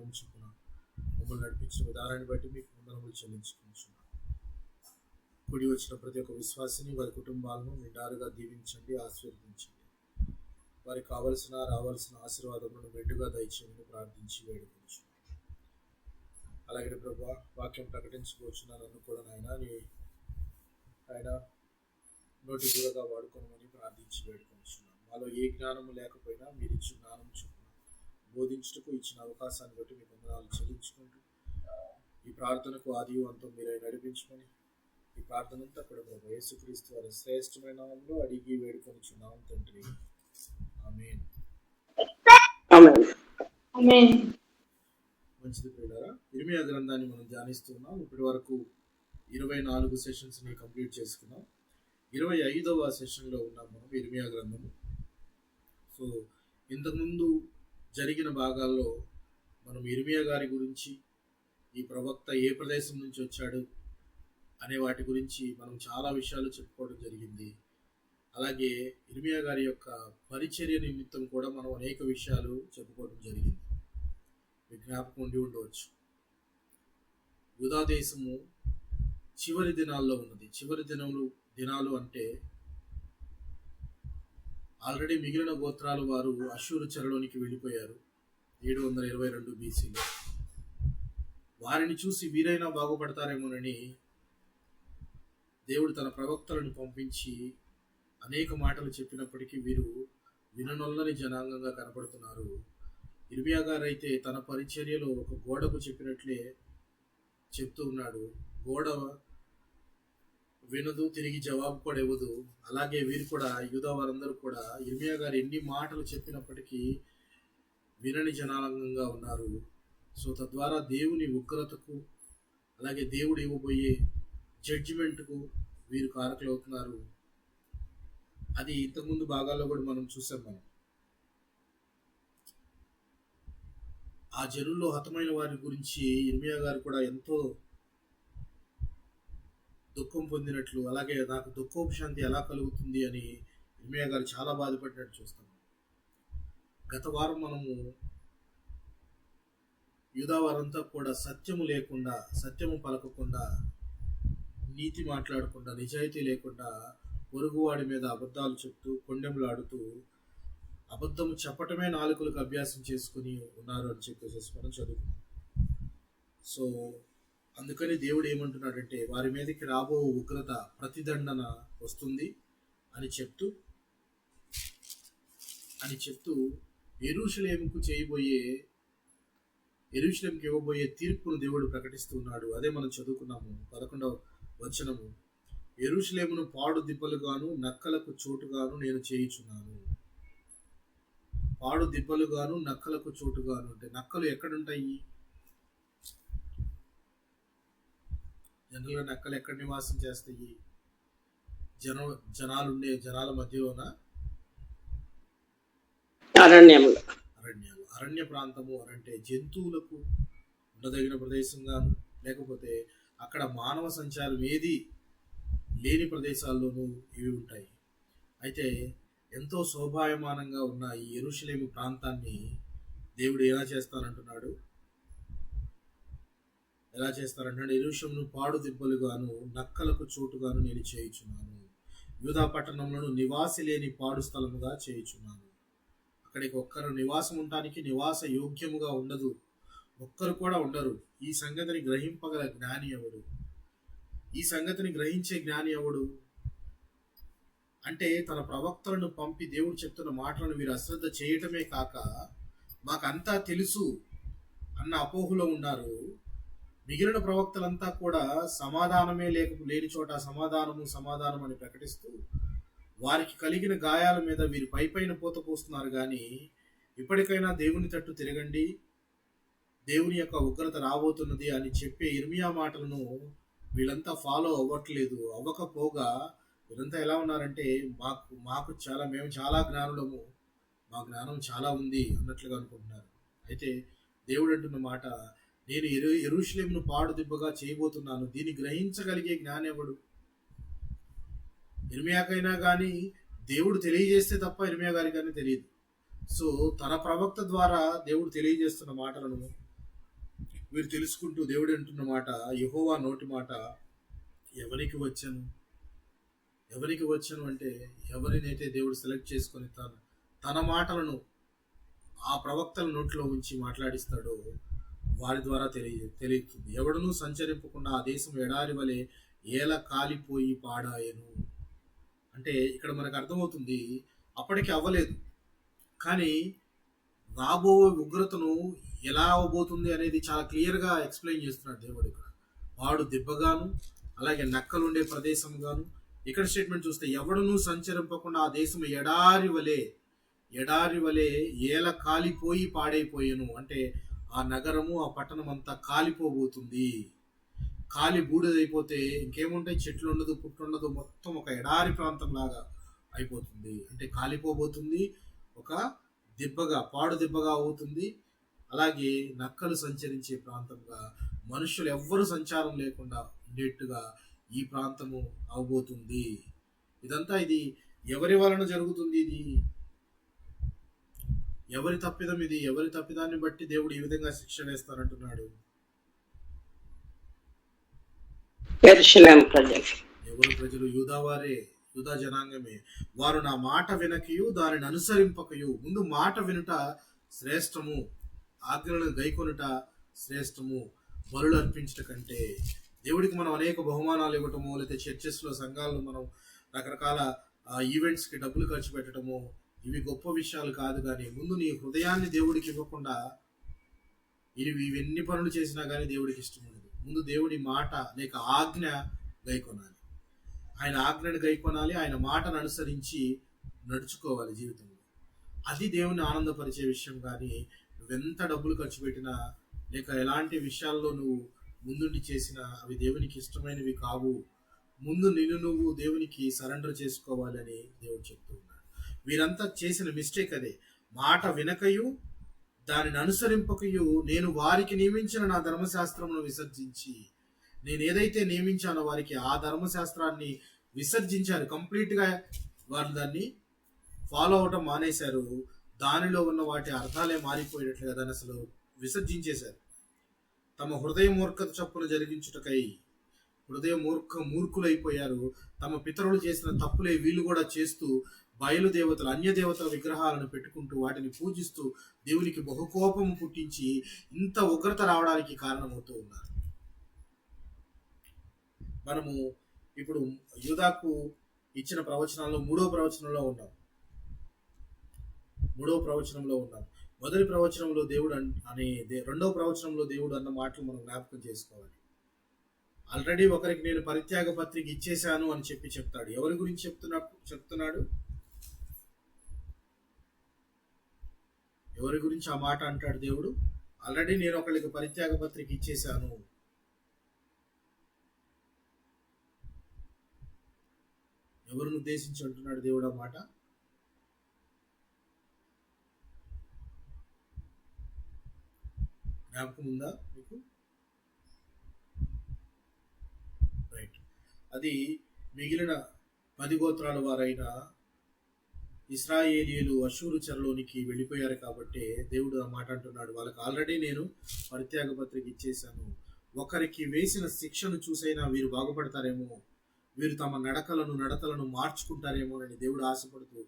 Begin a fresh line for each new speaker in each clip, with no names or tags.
నామం చొప్పున మమ్మల్ని నడిపించిన విధానాన్ని బట్టి మీకు వందనములు చెల్లించుకుంటున్నాం. కూడి వచ్చిన ప్రతి ఒక్క విశ్వాసిని, వారి కుటుంబాలను నిండారుగా దీవించండి, ఆశీర్వదించండి. వారికి రావాల్సిన ఆశీర్వాదములను మెండుగా దయచేయమని ప్రార్థించి వేడుకొంచున్నాం. అలాగే ప్రభా, వాక్యం ప్రకటించుకోవచ్చున్న నన్ను కూడా ఆయన నోటి దూరగా వాడుకోమని ప్రార్థించి వేడుకొంచున్నాం. మాలో ఏ జ్ఞానము లేకపోయినా మీరు ఇచ్చిన జ్ఞానం చొప్పున బోధించుటకు ఇచ్చిన అవకాశాన్ని బట్టి మీకు వందనాలు చెల్లించుకుంటూ ఈ ప్రార్థనకు ఆది అంతం మీరై నడిపించమని ఈ ప్రార్థన అంతా కూడా ప్రభు యేసుక్రీస్తు వారి శ్రేష్టమైన నామంలో అడిగి వేడుకొనిచున్నాం తండ్రి. ఆమేన్. మంచిది ప్రియులారా, ఇర్మీయా గ్రంథాన్ని మనం ధ్యానిస్తున్నాం. ఇప్పటి వరకు 24 సెషన్స్ ని కంప్లీట్ చేసుకున్నాం. 25వ సెషన్లో ఉన్నాం మనం ఇర్మీయా గ్రంథము. సో ఇంతకుముందు జరిగిన భాగాల్లో మనం ఇర్మీయా గారి గురించి, ఈ ప్రవక్త ఏ ప్రదేశం నుంచి వచ్చాడు అనే వాటి గురించి మనం చాలా విషయాలు చెప్పుకోవడం జరిగింది. అలాగే ఇర్మీయా గారి యొక్క పరిచర్య నిమిత్తం కూడా మనం అనేక విషయాలు చెప్పుకోవడం జరిగింది. జ్ఞాపకం ఉండి ఉండవచ్చు. యూదా దేశము చివరి దినాల్లో ఉన్నది. చివరి దినాలు అంటే ఆల్రెడీ మిగిలిన గోత్రాలు వారు అష్షూరు చెరలోనికి వెళ్ళిపోయారు 722 BCలో. వారిని చూసి వీరైనా బాగుపడతారేమోనని దేవుడు తన ప్రవక్తలను పంపించి అనేక మాటలు చెప్పినప్పటికీ వీరు విననొల్లని జనాంగంగా కనపడుతున్నారు. ఇర్మీయా గారు అయితే తన పరిచర్యలో ఒక గోడకు చెప్పినట్లే చెప్తూ ఉన్నాడు. గోడ వినదు, తిరిగి జవాబు కూడా ఇవ్వదు. అలాగే వీరు కూడా, యూదా వారందరూ కూడా ఇర్మీయా గారు ఎన్ని మాటలు చెప్పినప్పటికీ వినని జనాంగంగా ఉన్నారు. సో తద్వారా దేవుని ఉగ్రతకు, అలాగే దేవుడు ఇవ్వబోయే జడ్జిమెంట్కు వీరు కారకులు అవుతున్నారు. అది ఇంతకుముందు భాగాల్లో కూడా మనం చూసాం. ఆ జనుల్లో హతమైన వారి గురించి ఇర్మీయా గారు కూడా ఎంతో దుఃఖం పొందినట్లు, అలాగే నాకు దుఃఖోపశాంతి ఎలా కలుగుతుంది అని ఇర్మీయా గారు చాలా బాధపడినట్టు చూస్తాం. గత వారం మనము యూదా వారంతా కూడా సత్యము లేకుండా, సత్యము పలకకుండా, నీతి మాట్లాడకుండా, నిజాయితీ లేకుండా పొరుగువాడి మీద అబద్ధాలు చెప్తూ, కొండెములాడుతూ, అబద్ధము చెప్పటమే నాలుకలకు అభ్యాసం చేసుకుని ఉన్నారు అని చెప్పేసి మనం చదువుకున్నాం. సో అందుకని దేవుడు ఏమంటున్నాడంటే, వారి మీదకి రాబో ఉగ్రత, ప్రతిదండన వస్తుంది అని చెప్తూ యెరూషలేముకి ఇవ్వబోయే తీర్పును దేవుడు ప్రకటిస్తున్నాడు. అదే మనం చదువుకున్నాము 11వ వచనము. యెరూషలేమును పాడు దిబ్బలుగాను, నక్కలకు చోటుగాను నేను చేయుచున్నాను. పాడు దిబ్బలుగాను, నక్కలకు చోటుగాను అంటే నక్కలు ఎక్కడుంటాయి? జనరల్గా నక్కలు ఎక్కడ నివాసం చేస్తాయి? జనాల మధ్యలోన అరణ్య ప్రాంతము అంటే జంతువులకు ఉండదగిన ప్రదేశంగాను, లేకపోతే అక్కడ మానవ సంచారం ఏది లేని ప్రదేశాల్లోనూ ఇవి ఉంటాయి. అయితే ఎంతో శోభాయమానంగా ఉన్న ఈ యెరూషలేము ప్రాంతాన్ని దేవుడు ఎలా చేస్తానంటున్నాడు? యెరూషలేమును పాడు దిబ్బలుగాను, నక్కలకు చోటుగాను నేను చేయుచున్నాను. యూదా పట్టణంలో నివాసి లేని పాడు స్థలముగా చేయుచున్నాను. అక్కడికి ఒక్కరు నివాసం ఉండటానికి నివాస యోగ్యముగా ఉండదు, ఒక్కరు కూడా ఉండరు. ఈ సంగతిని గ్రహింపగల జ్ఞాని ఎవడు? ఈ సంగతిని గ్రహించే జ్ఞాని ఎవడు? అంటే తన ప్రవక్తలను పంపి దేవుడు చెప్తున్న మాటలను వీరు అశ్రద్ధ చేయటమే కాక మాకంతా తెలుసు అన్న అపోహలో ఉన్నారు. మిగిలిన ప్రవక్తలంతా కూడా సమాధానమే లేని చోట సమాధానం అని ప్రకటిస్తూ వారికి కలిగిన గాయాల మీద వీరు పైపైన పూత పోస్తున్నారు. కానీ ఇప్పటికైనా దేవుని తట్టు తిరగండి, దేవుని యొక్క ఉగ్రత రాబోతున్నది అని చెప్పే ఇర్మీయా మాటలను వీళ్ళంతా ఫాలో అవ్వట్లేదు. అవ్వకపోగా వీళ్ళంతా ఎలా ఉన్నారంటే, మేము చాలా జ్ఞానులము, మా జ్ఞానం చాలా ఉంది అన్నట్లుగా అనుకుంటున్నారు. అయితే దేవుడు అంటున్న మాట, నేను యెరూషలేమును పాడు దిబ్బగా చేయబోతున్నాను. దీన్ని గ్రహించగలిగే జ్ఞానం ఎవడు? ఇర్మీయాకైనా కానీ దేవుడు తెలియజేస్తే తప్ప ఇర్మీయా గారికి కానీ తెలియదు. సో తన ప్రవక్త ద్వారా దేవుడు తెలియజేస్తున్న మాటలను వీరు తెలుసుకుంటూ దేవుడు అంటున్న మాట, యెహోవా నోటి మాట ఎవరికి వచ్చను? ఎవరికి వచ్చను అంటే, ఎవరినైతే దేవుడు సెలెక్ట్ చేసుకొని తన మాటలను ఆ ప్రవక్తల నోట్లో ఉంచి మాట్లాడిస్తాడో వారి ద్వారా తెలియతుంది. ఎవడునూ సంచరింపకుండా ఆ దేశం ఎడారి వలె ఏల కాలిపోయి పాడాయను. అంటే ఇక్కడ మనకు అర్థమవుతుంది, అప్పటికి అవ్వలేదు, కానీ రాబో ఉగ్రతను ఎలా అవబోతుంది అనేది చాలా క్లియర్గా ఎక్స్ప్లెయిన్ చేస్తున్నాడు దేవుడు ఇక్కడ. వాడు దిబ్బగాను, అలాగే నక్కలుండే ప్రదేశం గాను. ఇక్కడ స్టేట్మెంట్ చూస్తే, ఎవడునూ సంచరింపకుండా ఆ దేశం ఎడారి వలె ఏల కాలిపోయి పాడైపోయాను. అంటే ఆ నగరము, ఆ పట్టణం అంతా కాలిపోబోతుంది. కాలి బూడిదైపోతే ఇంకేముంటాయి? చెట్లు ఉండదు, పుట్టు ఉండదు, మొత్తం ఒక ఎడారి ప్రాంతం లాగా అయిపోతుంది. అంటే కాలిపోబోతుంది, ఒక పాడు దిబ్బగా అవుతుంది. అలాగే నక్కలు సంచరించే ప్రాంతంగా, మనుషులు ఎవ్వరు సంచారం లేకుండా ఉండేట్టుగా ఈ ప్రాంతము అవబోతుంది. ఇది ఎవరి వలన జరుగుతుంది? ఇది ఎవరి తప్పిదం? ఇది ఎవరి తప్పిదాన్ని బట్టి దేవుడు ఈ విధంగా శిక్ష వేస్తారంటున్నాడు? ఎవరు ప్రజలు? యూదా జనాంగమే. వారు నా మాట వినకయు దానిని అనుసరింపకయు. ముందు మాట వినుట శ్రేష్టము, ఆజ్ఞలను గైకొనుట శ్రేష్టము బలులు అర్పించట కంటే. దేవుడికి మనం అనేక బహుమానాలు ఇవ్వటము, లేకపోతే చర్చెస్లో సంఘాలను మనం రకరకాల ఈవెంట్స్కి డబ్బులు ఖర్చు పెట్టడము, ఇవి గొప్ప విషయాలు కాదు. కానీ ముందు నీ హృదయాన్ని దేవుడికి ఇవ్వకుండా ఇవన్నీ పనులు చేసినా కానీ దేవుడికి ఇష్టం ఉండదు. ముందు దేవుడి మాట లేక ఆజ్ఞ గైకొనాలి. ఆయన ఆజ్ఞను గైకొనాలి, ఆయన మాటను అనుసరించి నడుచుకోవాలి జీవితంలో. అది దేవుని ఆనందపరిచే విషయం. కానీ నువ్వెంత డబ్బులు ఖర్చు పెట్టినా, లేక ఎలాంటి విషయాల్లో నువ్వు ముందుండి చేసినా అవి దేవునికి ఇష్టమైనవి కావు. ముందు నువ్వు దేవునికి సరెండర్ చేసుకోవాలని దేవుడు చెప్తూ ఉన్నాడు. వీరంతా చేసిన మిస్టేక్ అదే. మాట వినకయు దానిని అనుసరింపకయు నేను వారికి నియమించిన నా ధర్మశాస్త్రమును విసర్జించి, నేను ఏదైతే నియమించానో వారికి ఆ ధర్మశాస్త్రాన్ని విసర్జించారు. కంప్లీట్గా వారు దాన్ని ఫాలో అవటం మానేశారు. దానిలో ఉన్న వాటి అర్థాలే మారిపోయేటట్లుగా దాన్ని అసలు విసర్జించేశారు. తమ హృదయ మూర్ఖత చొప్పున జరిగించుటకై మూర్ఖులైపోయారు. తమ పితరులు చేసిన తప్పులే వీళ్ళు కూడా చేస్తూ బయలుదేవతలు, అన్య దేవతల విగ్రహాలను పెట్టుకుంటూ వాటిని పూజిస్తూ దేవునికి బహుకోపం పుట్టించి ఇంత ఉగ్రత రావడానికి కారణమవుతూ ఉన్నారు. మనము ఇప్పుడు యూదాకు ఇచ్చిన ప్రవచనాల్లో మూడవ ప్రవచనంలో ఉన్నాం. మొదటి ప్రవచనంలో దేవుడు రెండవ ప్రవచనంలో దేవుడు అన్న మాటలు మనం జ్ఞాపకం చేసుకోవాలి. ఆల్రెడీ ఒకరికి నేను పరిత్యాగ పత్రిక ఇచ్చేశాను అని చెప్తాడు. ఎవరి గురించి చెప్తున్నాడు? ఎవరి గురించి ఆ మాట అంటాడు దేవుడు? ఆల్రెడీ నేను ఒకరికి పరిత్యాగ పత్రిక ఇచ్చేశాను. ఎవరిని ఉద్దేశించి అంటున్నాడు దేవుడు ఆ మాట? జ్ఞాపకం ఉందా మీకు? రైట్. అది మిగిలిన 10 గోత్రాల వారైన ఇశ్రాయేలీయులు అషూరు చెరలోనికి వెళ్ళిపోయారు కాబట్టి దేవుడు ఆ మాట అంటున్నాడు. వాళ్ళకి ఆల్రెడీ నేను పరిత్యాగ పత్రిక ఇచ్చేశాను. ఒకరికి వేసిన శిక్షను చూసైనా వీరు బాగుపడతారేమో, వీరు తమ నడతలను మార్చుకుంటారేమో అని దేవుడు ఆశపడుతూ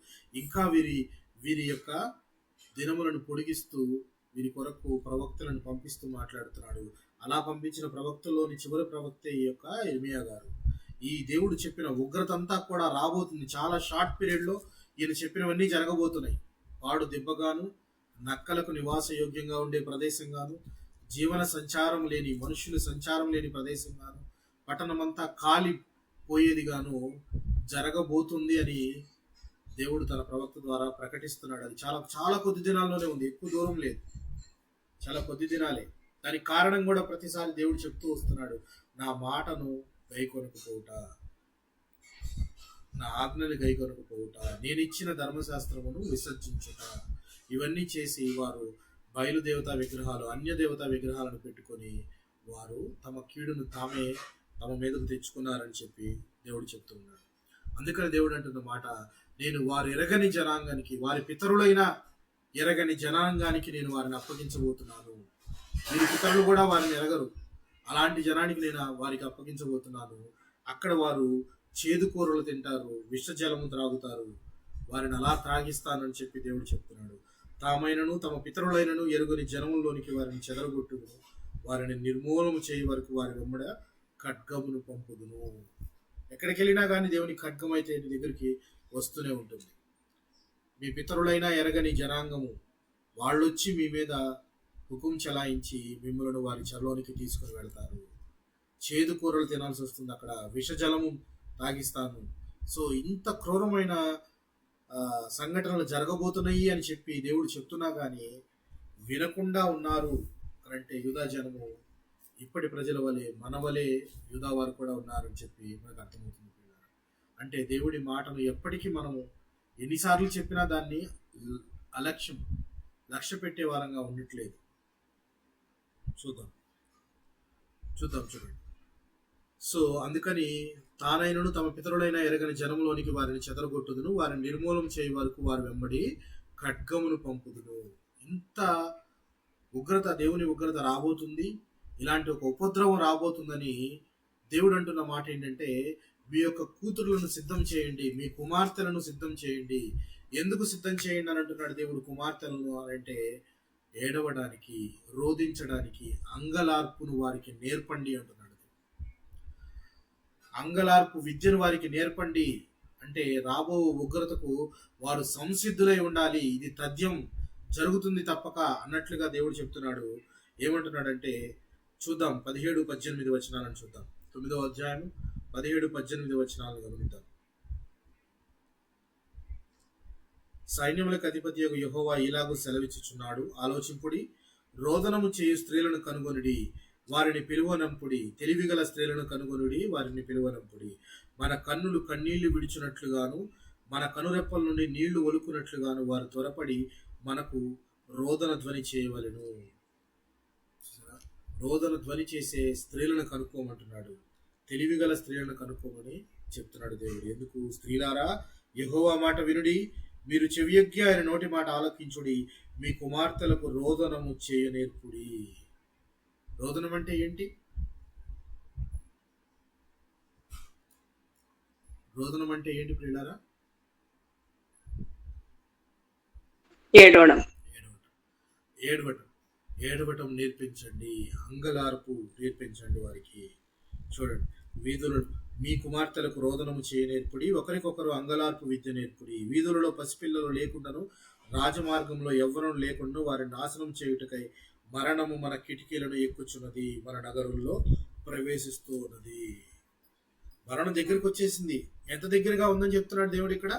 ఇంకా వీరి యొక్క దినములను పొడిగిస్తూ వీరి కొరకు ప్రవక్తలను పంపిస్తూ మాట్లాడుతున్నాడు. అలా పంపించిన ప్రవక్తలోని చివరి ప్రవక్త ఈ యొక్క ఇర్మియా గారు. ఈ దేవుడు చెప్పిన ఉగ్రత అంతా కూడా రాబోతుంది. చాలా షార్ట్ పీరియడ్లో ఈయన చెప్పినవన్నీ జరగబోతున్నాయి. పాడు దిబ్బగాను, నక్కలకు నివాస యోగ్యంగా ఉండే ప్రదేశంగాను, జీవన సంచారం లేని, మనుషులు సంచారం లేని ప్రదేశంగాను, పట్టణమంతా కాలిపోయేదిగాను జరగబోతుంది అని దేవుడు తన ప్రవక్త ద్వారా ప్రకటిస్తున్నాడు. అది చాలా చాలా కొద్ది దినాల్లోనే ఉంది, ఎక్కువ దూరం లేదు, చాలా కొద్ది దినాలే. దానికి కారణం కూడా ప్రతిసారి దేవుడు చెప్తూ వస్తున్నాడు, నా మాటను గైకొనకపోవుట, నా ఆజ్ఞని గైకొనకపోవుట, నేను ఇచ్చిన ధర్మశాస్త్రమును విసర్జించుట. ఇవన్నీ చేసి వారు బయలుదేవతా విగ్రహాలు, అన్య దేవతా విగ్రహాలను పెట్టుకొని వారు తమ కీడును తామే తమ మీదకు తెచ్చుకున్నారని చెప్పి దేవుడు చెప్తున్నాడు. అందుకని దేవుడు అంటున్న మాట, నేను వారు ఎరగని జనాంగానికి, వారి పితరులైన ఎరగని జనాంగానికి నేను వారిని అప్పగించబోతున్నాను. వీరి పితరులు కూడా వారిని ఎరగరు. అలాంటి జనానికి నేను వారికి అప్పగించబోతున్నాను. అక్కడ వారు చేదు కూరలు తింటారు, విషజలము త్రాగుతారు, వారిని అలా త్రాగిస్తానని చెప్పి దేవుడు చెప్తున్నాడు. తామైనను తమ పితరులైనను ఎరుగని జనముల్లోనికి వారిని చెదరగొట్టుదును, వారిని నిర్మూలము చేయ వరకు వారి వెంబడ ఖడ్గమును పంపుదును. ఎక్కడికి వెళ్ళినా కానీ దేవుని ఖడ్గం అయితే ఇంటి దగ్గరికి వస్తూనే ఉంటుంది. మీ పితరులైనా ఎరగని జనాంగము వాళ్ళొచ్చి మీ మీద హుకుం చలాయించి మిమ్మల్ని వారి చెరలోనికి తీసుకుని వెళ్తారు. చేదు కూరలు తినాల్సి వస్తుంది, అక్కడ విషజలము తాగిస్తాను. సో ఇంత క్రూరమైన సంఘటనలు జరగబోతున్నాయి అని చెప్పి దేవుడు చెప్తున్నా కానీ వినకుండా ఉన్నారు అని అంటే యూదా జనము ఇప్పటి ప్రజల వలె మన వలె యూదా వారు కూడా ఉన్నారని చెప్పి మనకు అర్థమవుతుంది. అంటే దేవుడి మాటను ఎప్పటికీ మనము ఎన్నిసార్లు చెప్పినా దాన్ని లక్ష్య పెట్టే వారంగా ఉండట్లేదు. చూద్దాం చూడండి. సో అందుకని తానైనను తమ పితరులైన ఎరగని జనములోనికి వారిని చెదరగొట్టుదును, వారిని నిర్మూలం చేయ వరకు వారి వెంబడి ఖడ్గమును పంపుదును. ఇంత ఉగ్రత, దేవుని ఉగ్రత రాబోతుంది, ఇలాంటి ఒక ఉపద్రవం రాబోతుందని దేవుడు అంటున్న మాట ఏంటంటే, మీ యొక్క కూతురులను సిద్ధం చేయండి, మీ కుమార్తెలను సిద్ధం చేయండి. ఎందుకు సిద్ధం చేయండి అని అంటున్నాడు దేవుడు కుమార్తెలను అంటే, ఏడవడానికి, రోధించడానికి, అంగలార్పును వారికి నేర్పండి అంటున్నాడు. అంగలార్పు విద్యను వారికి నేర్పండి అంటే రాబో ఉగ్రతకు వారు సంసిద్ధులై ఉండాలి. ఇది తథ్యం, జరుగుతుంది తప్పక అన్నట్లుగా దేవుడు చెప్తున్నాడు. ఏమంటున్నాడంటే చూద్దాం, 17-18 వచనాలను చూద్దాం. 9వ అధ్యాయం 17-18 వచనాలను గమనిద్దాం. సైన్యములకు అధిపతి యెహోవా ఇలాగూ సెలవిచ్చుచున్నాడు, ఆలోచింపుడి, రోదనము చేయు స్త్రీలను కనుగొనుడి, వారిని పిలువనంపుడి, తెలివిగల స్త్రీలను కనుగొనుడి, వారిని పిలువనంపుడి. మన కన్నులు కన్నీళ్లు విడిచినట్లుగాను, మన కనురెప్పల నుండి నీళ్లు ఒలుకున్నట్లుగాను వారు త్వరపడి మనకు రోదన ధ్వని చేయవలెను. రోదన ధ్వని చేసే స్త్రీలను కనుక్కోమంటున్నాడు, తెలివిగల స్త్రీలను కనుక్కోమని చెప్తున్నాడు దేవుడు. ఎందుకు? స్త్రీలారా, యెహోవా మాట వినుడి, మీరు చెవియొగ్గి ఆయన నోటి మాట ఆలకించుడి, మీ కుమార్తెలకు రోదనము చేయనేర్పుడి. రోదనం అంటే ఏంటి? రోదనం అంటే ఏంటి ప్రియులారా? ఏడవటం నేర్పించండి, అంగలార్పు నేర్పించండి వారికి. చూడండి, వీధులు మీ కుమార్తెలకు రోదనము చేయనేర్పుడి, ఒకరికొకరు అంగలార్పు విద్య నేర్పుడి. వీధులలో పసిపిల్లలు లేకుండాను, రాజమార్గంలో ఎవ్వరం లేకుండా వారిని నాశనం చేయుటకై మరణము మన కిటికీలను ఎక్కుచున్నది, మన నగరంలో ప్రవేశిస్తూ ఉన్నది. మరణం దగ్గరికి వచ్చేసింది. ఎంత దగ్గరగా ఉందని చెప్తున్నాడు దేవుడు ఇక్కడ.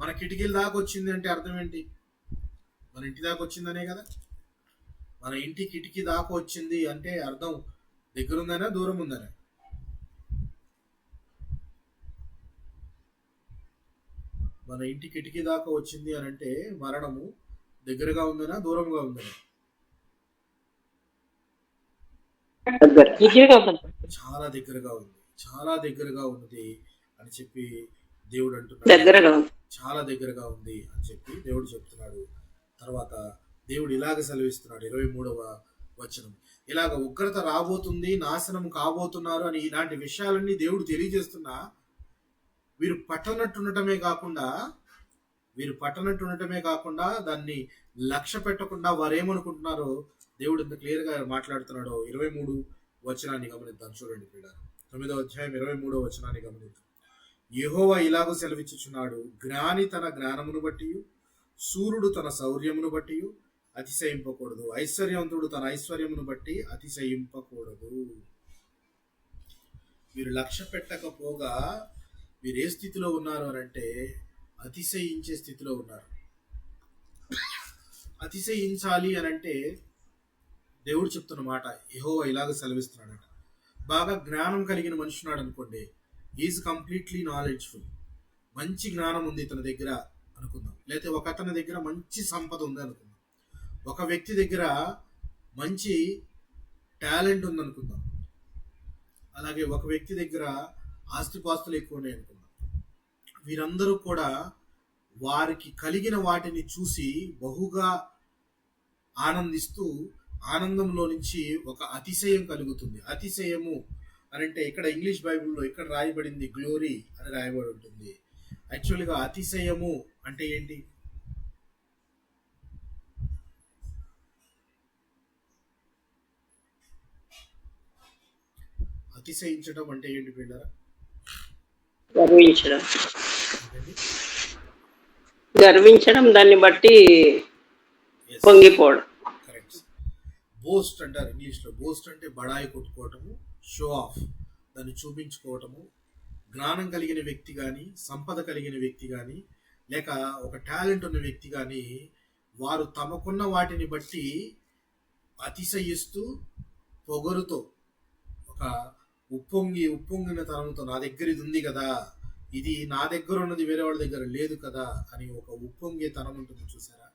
మన కిటికీల దాకా వచ్చింది అంటే అర్థం ఏంటి? మన ఇంటి దాకా వచ్చిందనే కదా. మన ఇంటి కిటికీ దాకా వచ్చింది అంటే అర్థం దగ్గర ఉందనా దూరం ఉందనా? మన ఇంటి కిటికీ దాకా వచ్చింది అని అంటే మరణము దగ్గరగా ఉందనా దూరంగా ఉందనా? చాలా దగ్గరగా ఉంది, చాలా దగ్గరగా ఉంది అని చెప్పి దేవుడు అంటున్నాడు. చాలా దగ్గరగా ఉంది అని చెప్పి దేవుడు చెప్తున్నాడు. తర్వాత దేవుడు ఇలాగ సెలవిస్తున్నాడు 23వ వచనం. ఇలాగ ఉగ్రత రాబోతుంది, నాశనం కాబోతున్నారు అని ఇలాంటి విషయాలన్నీ దేవుడు తెలియజేస్తున్నా వీరు పట్టనట్టుండటమే కాకుండా దాన్ని లక్ష్య పెట్టకుండా వారేమనుకుంటున్నారో దేవుడు ఇంత క్లియర్ గా మాట్లాడుతున్నాడో 23 వచనాన్ని గమనిద్దాం. చూడండి ప్రియులారా, 9వ అధ్యాయం 23వ వచనాన్ని గమనిద్దాం. యెహోవా ఇలాగూ సెలవిచ్చుచున్నాడు, జ్ఞాని తన జ్ఞానమును బట్టి, సూర్యుడు తన శౌర్యమును బట్టి అతిశయింపకూడదు, ఐశ్వర్యవంతుడు తన ఐశ్వర్యమును బట్టి అతిశయింపకూడదు. వీరు లక్ష్య పెట్టకపోగా వీరు ఏ స్థితిలో ఉన్నారు అని అంటే అతిశయించే స్థితిలో ఉన్నారు. అతిశయించాలి అని అంటే దేవుడు చెప్తున్న మాట యెహోవా ఇలాగ సెలవిస్తున్నాడట. బాగా జ్ఞానం కలిగిన మనుషున్నాడు అనుకోండి, ఈజ్ కంప్లీట్లీ నాలెడ్జ్ఫుల్, మంచి జ్ఞానం ఉంది ఇతని దగ్గర అనుకుందాం. లేకపోతే ఒక అతని దగ్గర మంచి సంపద ఉంది అనుకుందాం. ఒక వ్యక్తి దగ్గర మంచి టాలెంట్ ఉంది అనుకుందాం. అలాగే ఒక వ్యక్తి దగ్గర ఆస్తిపాస్తులు ఎక్కువ ఉన్నాయి అనుకుందాం. వీరందరూ కూడా వారికి కలిగిన వాటిని చూసి బహుగా ఆనందిస్తూ ఆనందంలో నుంచి ఒక అతిశయం కలుగుతుంది. అతిశయము అని అంటే ఇక్కడ ఇంగ్లీష్ బైబిల్లో ఇక్కడ రాయబడింది గ్లోరీ అని రాయబడి ఉంటుంది. యాక్చువల్గా అతిశయము అంటే ఏంటి? అతిశయించడం అంటే ఏంటి పిల్లరా?
గర్వించడం, గర్వించడం, దాన్ని బట్టి పొంగిపోవడం.
కరెక్ట్. బోస్ట్ అంటారు ఇంగ్లీష్లో. బోస్ట్ అంటే బడాయి కొట్టుకోవటము, షో ఆఫ్, దాన్ని చూపించుకోవటము. జ్ఞానం కలిగిన వ్యక్తి కానీ, సంపద కలిగిన వ్యక్తి కానీ, లేక ఒక టాలెంట్ ఉన్న వ్యక్తి కానీ వారు తమకున్న వాటిని బట్టి అతిశయిస్తూ పొగరుతో, ఒక ఉప్పొంగిన తనంతో, నా దగ్గర ఇది ఉంది కదా, ఇది నా దగ్గర ఉన్నది వేరే వాళ్ళ దగ్గర లేదు కదా అని ఒక ఉప్పొంగే తనం ఉంటుంది చూసారా?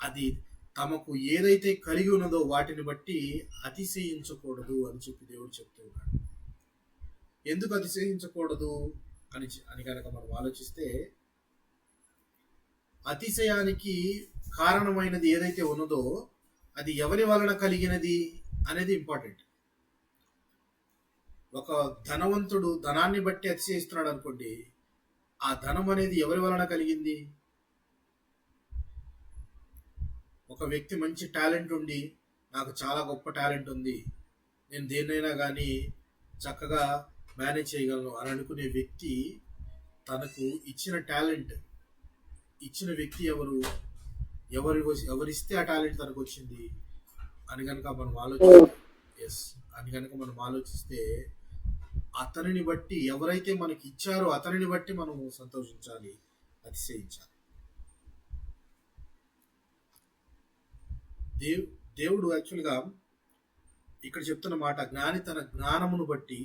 అది తమకు ఏదైతే కలిగి ఉన్నదో వాటిని బట్టి అతిశయించకూడదు అని చెప్పి దేవుడు చెప్తూ ఉన్నాడు. ఎందుకు అతిశయించకూడదు అని కనుక మనం ఆలోచిస్తే, అతిశయానికి కారణమైనది ఏదైతే ఉన్నదో అది ఎవరి వలన కలిగినది అనేది ఇంపార్టెంట్. ఒక ధనవంతుడు ధనాన్ని బట్టి అతిశయిస్తున్నాడు అనుకోండి, ఆ ధనం అనేది ఎవరి వలన కలిగింది? ఒక వ్యక్తి మంచి టాలెంట్ ఉండి, నాకు చాలా గొప్ప టాలెంట్ ఉంది, నేను దేన్నైనా కానీ చక్కగా మేనేజ్ చేయగలను అని అనుకునే వ్యక్తి, తనకు ఇచ్చిన టాలెంట్ ఇచ్చిన వ్యక్తి ఎవరిస్తే ఆ టాలెంట్ తనకు వచ్చింది అని కనుక మనం ఆలోచిస్తే అతనిని బట్టి, ఎవరైతే మనకి ఇచ్చారో అతనిని బట్టి మనం సంతోషించాలి, అతిశయించాలి. దేవుడు యాక్చువల్గా ఇక్కడ చెప్తున్న మాట, జ్ఞాని తన జ్ఞానమును బట్టి,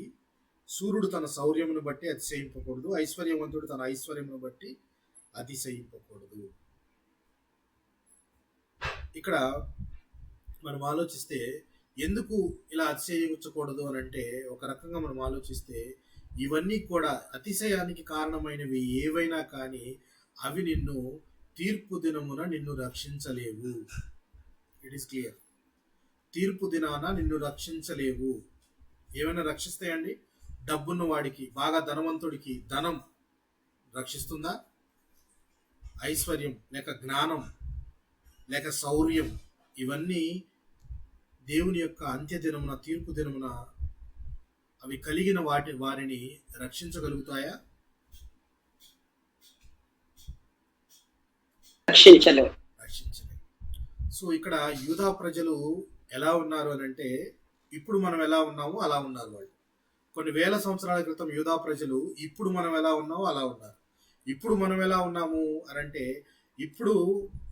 సూర్యుడు తన శౌర్యమును బట్టి అతిశయింపకూడదు, ఐశ్వర్యవంతుడు తన ఐశ్వర్యమును బట్టి అతిశయింపకూడదు. ఇక్కడ మనం ఆలోచిస్తే ఎందుకు ఇలా అతిశయించకూడదు అని అంటే, ఒక రకంగా మనం ఆలోచిస్తే ఇవన్నీ కూడా అతిశయానికి కారణమైనవి ఏవైనా కానీ అవి నిన్ను తీర్పు దినమున నిన్ను రక్షించలేవు. It is clear. తీర్పు దినాన నిన్ను రక్షించలేవు. ఏమైనా రక్షిస్తాయండి? డబ్బున్న వాడికి, బాగా ధనవంతుడికి ధనం రక్షిస్తుందా? ఐశ్వర్యం లేక జ్ఞానం లేక శౌర్యం, ఇవన్నీ దేవుని యొక్క అంత్య దినమున, తీర్పు దినమున అవి కలిగిన వారిని రక్షించగలుగుతాయా?
రక్షించలేవు.
సో ఇక్కడ యూదా ప్రజలు ఎలా ఉన్నారు అని అంటే, ఇప్పుడు మనం ఎలా ఉన్నామో అలా ఉన్నారు వాళ్ళు. కొన్ని వేల సంవత్సరాల క్రితం యూదా ప్రజలు ఇప్పుడు మనం ఎలా ఉన్నామో అలా ఉన్నారు. ఇప్పుడు మనం ఎలా ఉన్నాము అని అంటే, ఇప్పుడు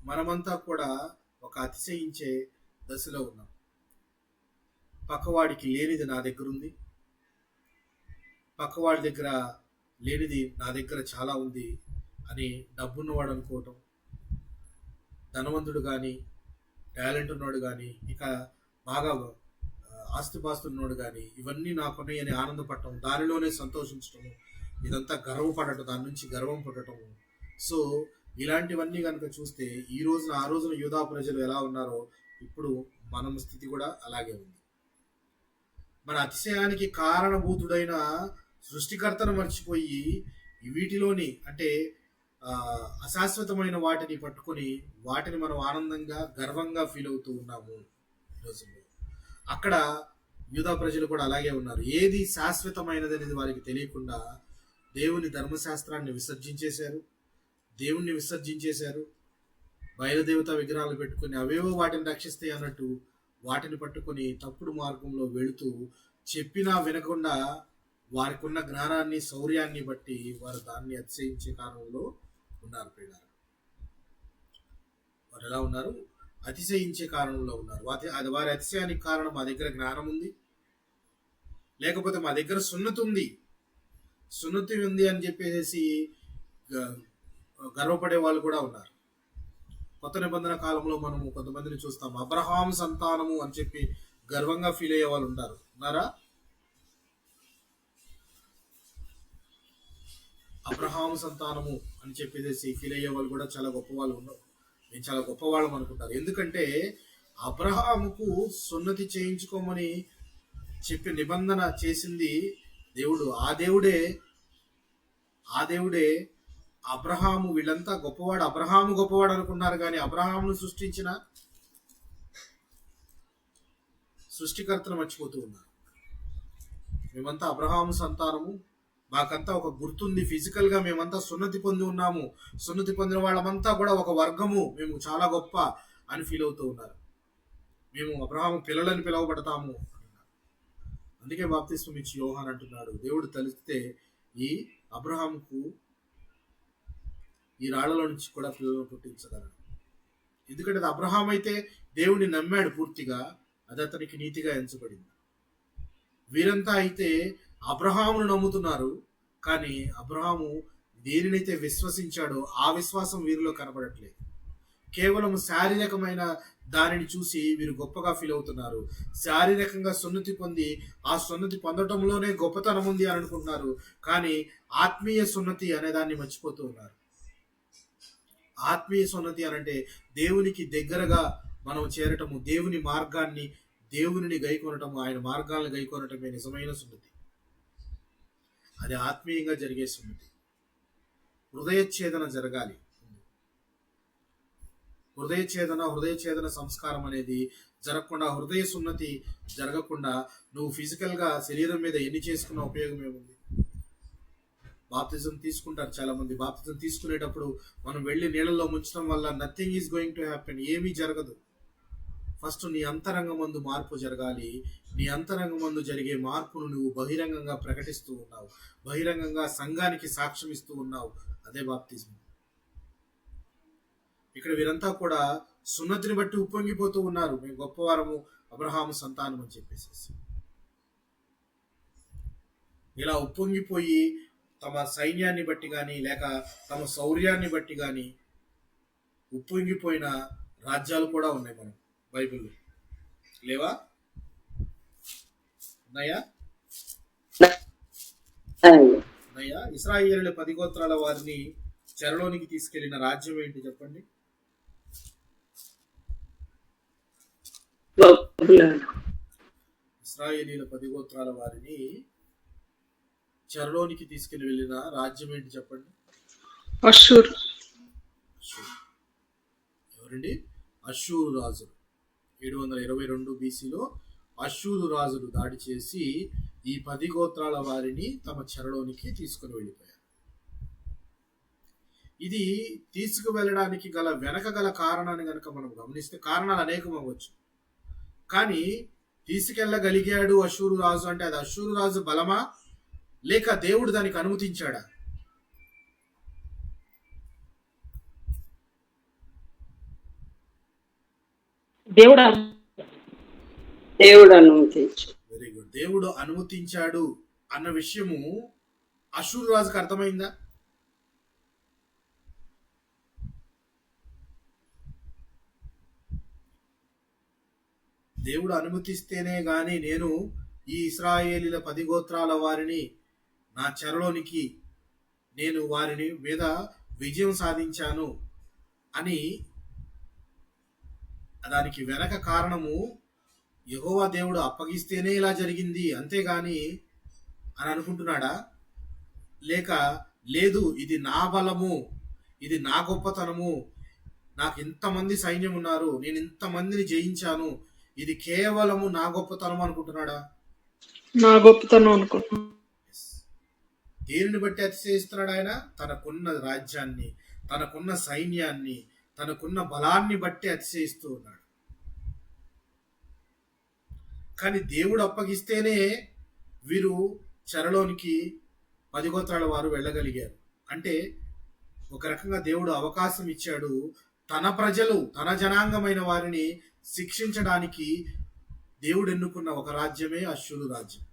మనమంతా కూడా ఒక అతిశయించే దశలో ఉన్నాం. పక్కవాడికి లేనిది నా దగ్గర ఉంది, పక్కవాడి దగ్గర లేనిది నా దగ్గర చాలా ఉంది అని డబ్బున్నవాడు అనుకోవటం, ధనవంతుడు కానీ, టాలెంట్ ఉన్నవాడు కానీ, ఇక బాగా ఆస్తిపాస్తున్నవాడు కానీ, ఇవన్నీ నాకున్నాయని ఆనందపడటం, దానిలోనే సంతోషించటము, ఇదంతా గర్వపడటం, దాని నుంచి గర్వం పడటము. సో ఇలాంటివన్నీ కనుక చూస్తే ఈ రోజున ఆ రోజున యూదా ప్రజలు ఎలా ఉన్నారో ఇప్పుడు మన స్థితి కూడా అలాగే ఉంది. మన అతిశయానికి కారణభూతుడైన సృష్టికర్తను మర్చిపోయి వీటిలోని అంటే అశాశ్వతమైన వాటిని పట్టుకొని వాటిని మనం ఆనందంగా గర్వంగా ఫీల్ అవుతూ ఉన్నాము ఈ రోజుల్లో. అక్కడ యూదా ప్రజలు కూడా అలాగే ఉన్నారు. ఏది శాశ్వతమైనది అనేది వారికి తెలియకుండా దేవుని ధర్మశాస్త్రాన్ని విసర్జించేశారు, దేవుణ్ణి విసర్జించేశారు. బయలుదేవత విగ్రహాలు పెట్టుకుని అవేవో వాటిని రక్షిస్తాయి అన్నట్టు వాటిని పట్టుకొని తప్పుడు మార్గంలో వెళుతూ, చెప్పినా వినకుండా వారికి ఉన్న జ్ఞానాన్ని, శౌర్యాన్ని బట్టి వారు దాన్ని అతిశయించే కారణంలో ఉన్నారు. పిల్లలు వారు ఎలా ఉన్నారు? అతిశయించే కారణంలో ఉన్నారు. వారి అతిశయానికి కారణం, మా దగ్గర జ్ఞానం ఉంది, లేకపోతే మా దగ్గర సున్నతి ఉంది అని చెప్పేసి గర్వపడే వాళ్ళు కూడా ఉన్నారు. కొత్త నిబంధన కాలంలో మనము కొంతమందిని చూస్తాం, అబ్రహాం సంతానము అని చెప్పి గర్వంగా ఫీల్ అయ్యే వాళ్ళు ఉన్నారా? అబ్రహాం సంతానము అని చెప్పేసి ఫీల్ అయ్యే వాళ్ళు కూడా చాలా గొప్ప వాళ్ళు ఉన్నారు. నేను చాలా గొప్పవాళ్ళం అనుకుంటారు. ఎందుకంటే అబ్రహాముకు సున్నతి చేయించుకోమని చెప్పి నిబంధన చేసింది దేవుడు. ఆ దేవుడే అబ్రహాము, వీళ్ళంతా గొప్పవాడు, అబ్రహాము గొప్పవాడు అనుకున్నారు, కానీ అబ్రహామును సృష్టించిన సృష్టికర్తను మర్చిపోతూ ఉన్నారు. మేమంతా అబ్రహాము సంతానము, మాకంతా ఒక గుర్తుంది, ఫిజికల్ గా మేమంతా సున్నతి పొంది ఉన్నాము, సున్నతి పొందిన వాళ్ళమంతా కూడా ఒక వర్గము, మేము చాలా గొప్ప అని ఫీల్ అవుతూ ఉన్నారు. మేము అబ్రహాము పిల్లలని పిలువబడతాము అంటున్నారు. అందుకే బాప్తిస్మం ఇచ్చి యోహాన్ అంటున్నాడు, దేవుడు తలిస్తే ఈ అబ్రహాముకు ఈ రాళ్లలో నుంచి కూడా పిల్లలను పుట్టించగలడు. ఎందుకంటే అది అబ్రహాం అయితే దేవుడిని నమ్మాడు పూర్తిగా, అది అతనికి నీతిగా ఎంచబడింది. వీరంతా అయితే అబ్రహామును నమ్ముతున్నారు, కానీ అబ్రహాము దేనినైతే విశ్వసించాడో ఆ విశ్వాసం వీరిలో కనబడట్లేదు. కేవలం శారీరకమైన దానిని చూసి వీరు గొప్పగా ఫీల్ అవుతున్నారు. శారీరకంగా సున్నతి పొంది ఆ సున్నతి పొందటంలోనే గొప్పతనం ఉంది అని అనుకుంటున్నారు, కానీ ఆత్మీయ సున్నతి అనే దాన్ని మర్చిపోతూ ఉన్నారు. ఆత్మీయ సున్నతి అనంటే దేవునికి దగ్గరగా మనం చేరటము, దేవుని మార్గాన్ని, దేవుని గైకొనటము, ఆయన మార్గాలను గైకొనటమే నిజమైన సున్నతి. అది ఆత్మీయంగా జరిగే సున్నతి. హృదయఛేదన జరగాలి. హృదయఛేదన సంస్కారం అనేది జరగకుండా, హృదయ సున్నతి జరగకుండా నువ్వు ఫిజికల్ గా శరీరం మీద ఎన్ని చేసుకున్న ఉపయోగం ఏముంది? బాప్తిజం తీసుకుంటారు చాలా మంది. బాప్తిజం తీసుకునేటప్పుడు మనం వెళ్ళి నీళ్ళలో ముంచడం వల్ల nothing is going to happen, ఏమీ జరగదు. ఫస్ట్ నీ అంతరంగమందు మార్పు జరగాలి. నీ అంతరంగమందు జరిగే మార్పును నువ్వు బహిరంగంగా ప్రకటిస్తూ ఉన్నావు, బహిరంగంగా సంఘానికి సాక్ష్యం ఇస్తూ ఉన్నావు. అదే బాప్తిజం. ఇక్కడ వీరంతా కూడా సున్నతిని బట్టి ఉప్పొంగిపోతూ ఉన్నారు, మేము గొప్పవారము, అబ్రహాము సంతానం అని చెప్పేసి. ఇలా ఉప్పొంగిపోయి తమ సైన్యాన్ని బట్టి కానీ లేక తమ శౌర్యాన్ని బట్టి కానీ ఉప్పొంగిపోయిన రాజ్యాలు కూడా ఉన్నాయి మనం బైబిల్లో, లేవా? ఉన్నాయా? ఇశ్రాయేలు 10 గోత్రాల వారిని చెరలోనికి తీసుకెళ్లిన రాజ్యం ఏంటి చెప్పండి? ఇశ్రాయేలీల 10 గోత్రాల వారిని చెరలోనికి తీసుకెళ్లి వెళ్ళిన రాజ్యం ఏంటి చెప్పండి?
అష్షూర్.
ఎవరండి? అష్షూరు రాజులు. 722 BCలో అష్షూరు రాజులు దాడి చేసి ఈ 10 గోత్రాల వారిని తమ చెరలోనికి తీసుకుని వెళ్ళిపోయారు. ఇది తీసుకువెళ్ళడానికి వెనక గల కారణాన్ని కనుక మనం గమనిస్తే, కారణాలు అనేకం అవ్వచ్చు, కానీ తీసుకెళ్ళగలిగాడు అష్షూరు రాజు అంటే అది అష్షూరు రాజు బలమా లేక దేవుడు దానికి అనుమతించాడా?
దేవుడు అనుమతించాడు.
Very good. దేవుడు అనుమతించాడు అన్న విషయము అష్షూరు రాజుకు అర్థమైందా? దేవుడు అనుమతిస్తేనే గాని నేను ఈ ఇశ్రాయేలీల 10 గోత్రాల వారిని నా చెరలోనికి, నేను వారిని మీద విజయం సాధించాను అని, దానికి వెనక కారణము యెహోవా దేవుడు అప్పగిస్తేనే ఇలా జరిగింది అంతేగాని అని అనుకుంటున్నాడా? లేక లేదు ఇది నా బలము, ఇది నా గొప్పతనము, నాకు ఇంతమంది సైన్యం ఉన్నారు, నేను ఇంతమందిని జయించాను, ఇది కేవలము నా గొప్పతనం అనుకుంటున్నాడా?
నా గొప్పతనం అనుకుంటున్నాను.
దేనిని బట్టి అతిశయిస్తున్నాడు ఆయన? తనకున్న రాజ్యాన్ని, తనకున్న సైన్యాన్ని, తనకున్న బలాన్ని బట్టి అతిశయిస్తూ ఉన్నాడు. కానీ దేవుడు అప్పగిస్తేనే వీరు చెరలోనికి 10 గోత్రాల వారు వెళ్ళగలిగారు. అంటే ఒక రకంగా దేవుడు అవకాశం ఇచ్చాడు, తన ప్రజలు, తన జనాంగమైన వారిని శిక్షించడానికి దేవుడు ఎన్నుకున్న ఒక రాజ్యమే అష్షూరు రాజ్యం.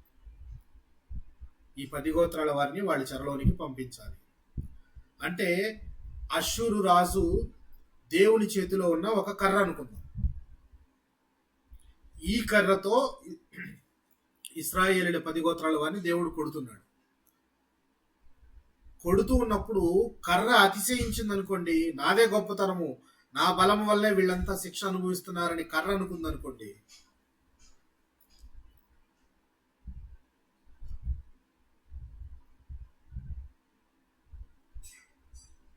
ఈ 10 గోత్రాల వారిని వాళ్ళ చెరలోనికి పంపించాలి అంటే అష్షూరు రాజు దేవుని చేతిలో ఉన్న ఒక కర్ర అనుకుందాం. ఈ కర్రతో ఇశ్రాయేలీల 10 గోత్రాల వారిని దేవుడు కొడుతున్నాడు. కొడుతూ ఉన్నప్పుడు కర్ర అతిశయించింది అనుకోండి, నాదే గొప్పతనము, నా బలం వల్లే వీళ్ళంతా శిక్ష అనుభవిస్తున్నారని కర్ర అనుకుందనుకోండి,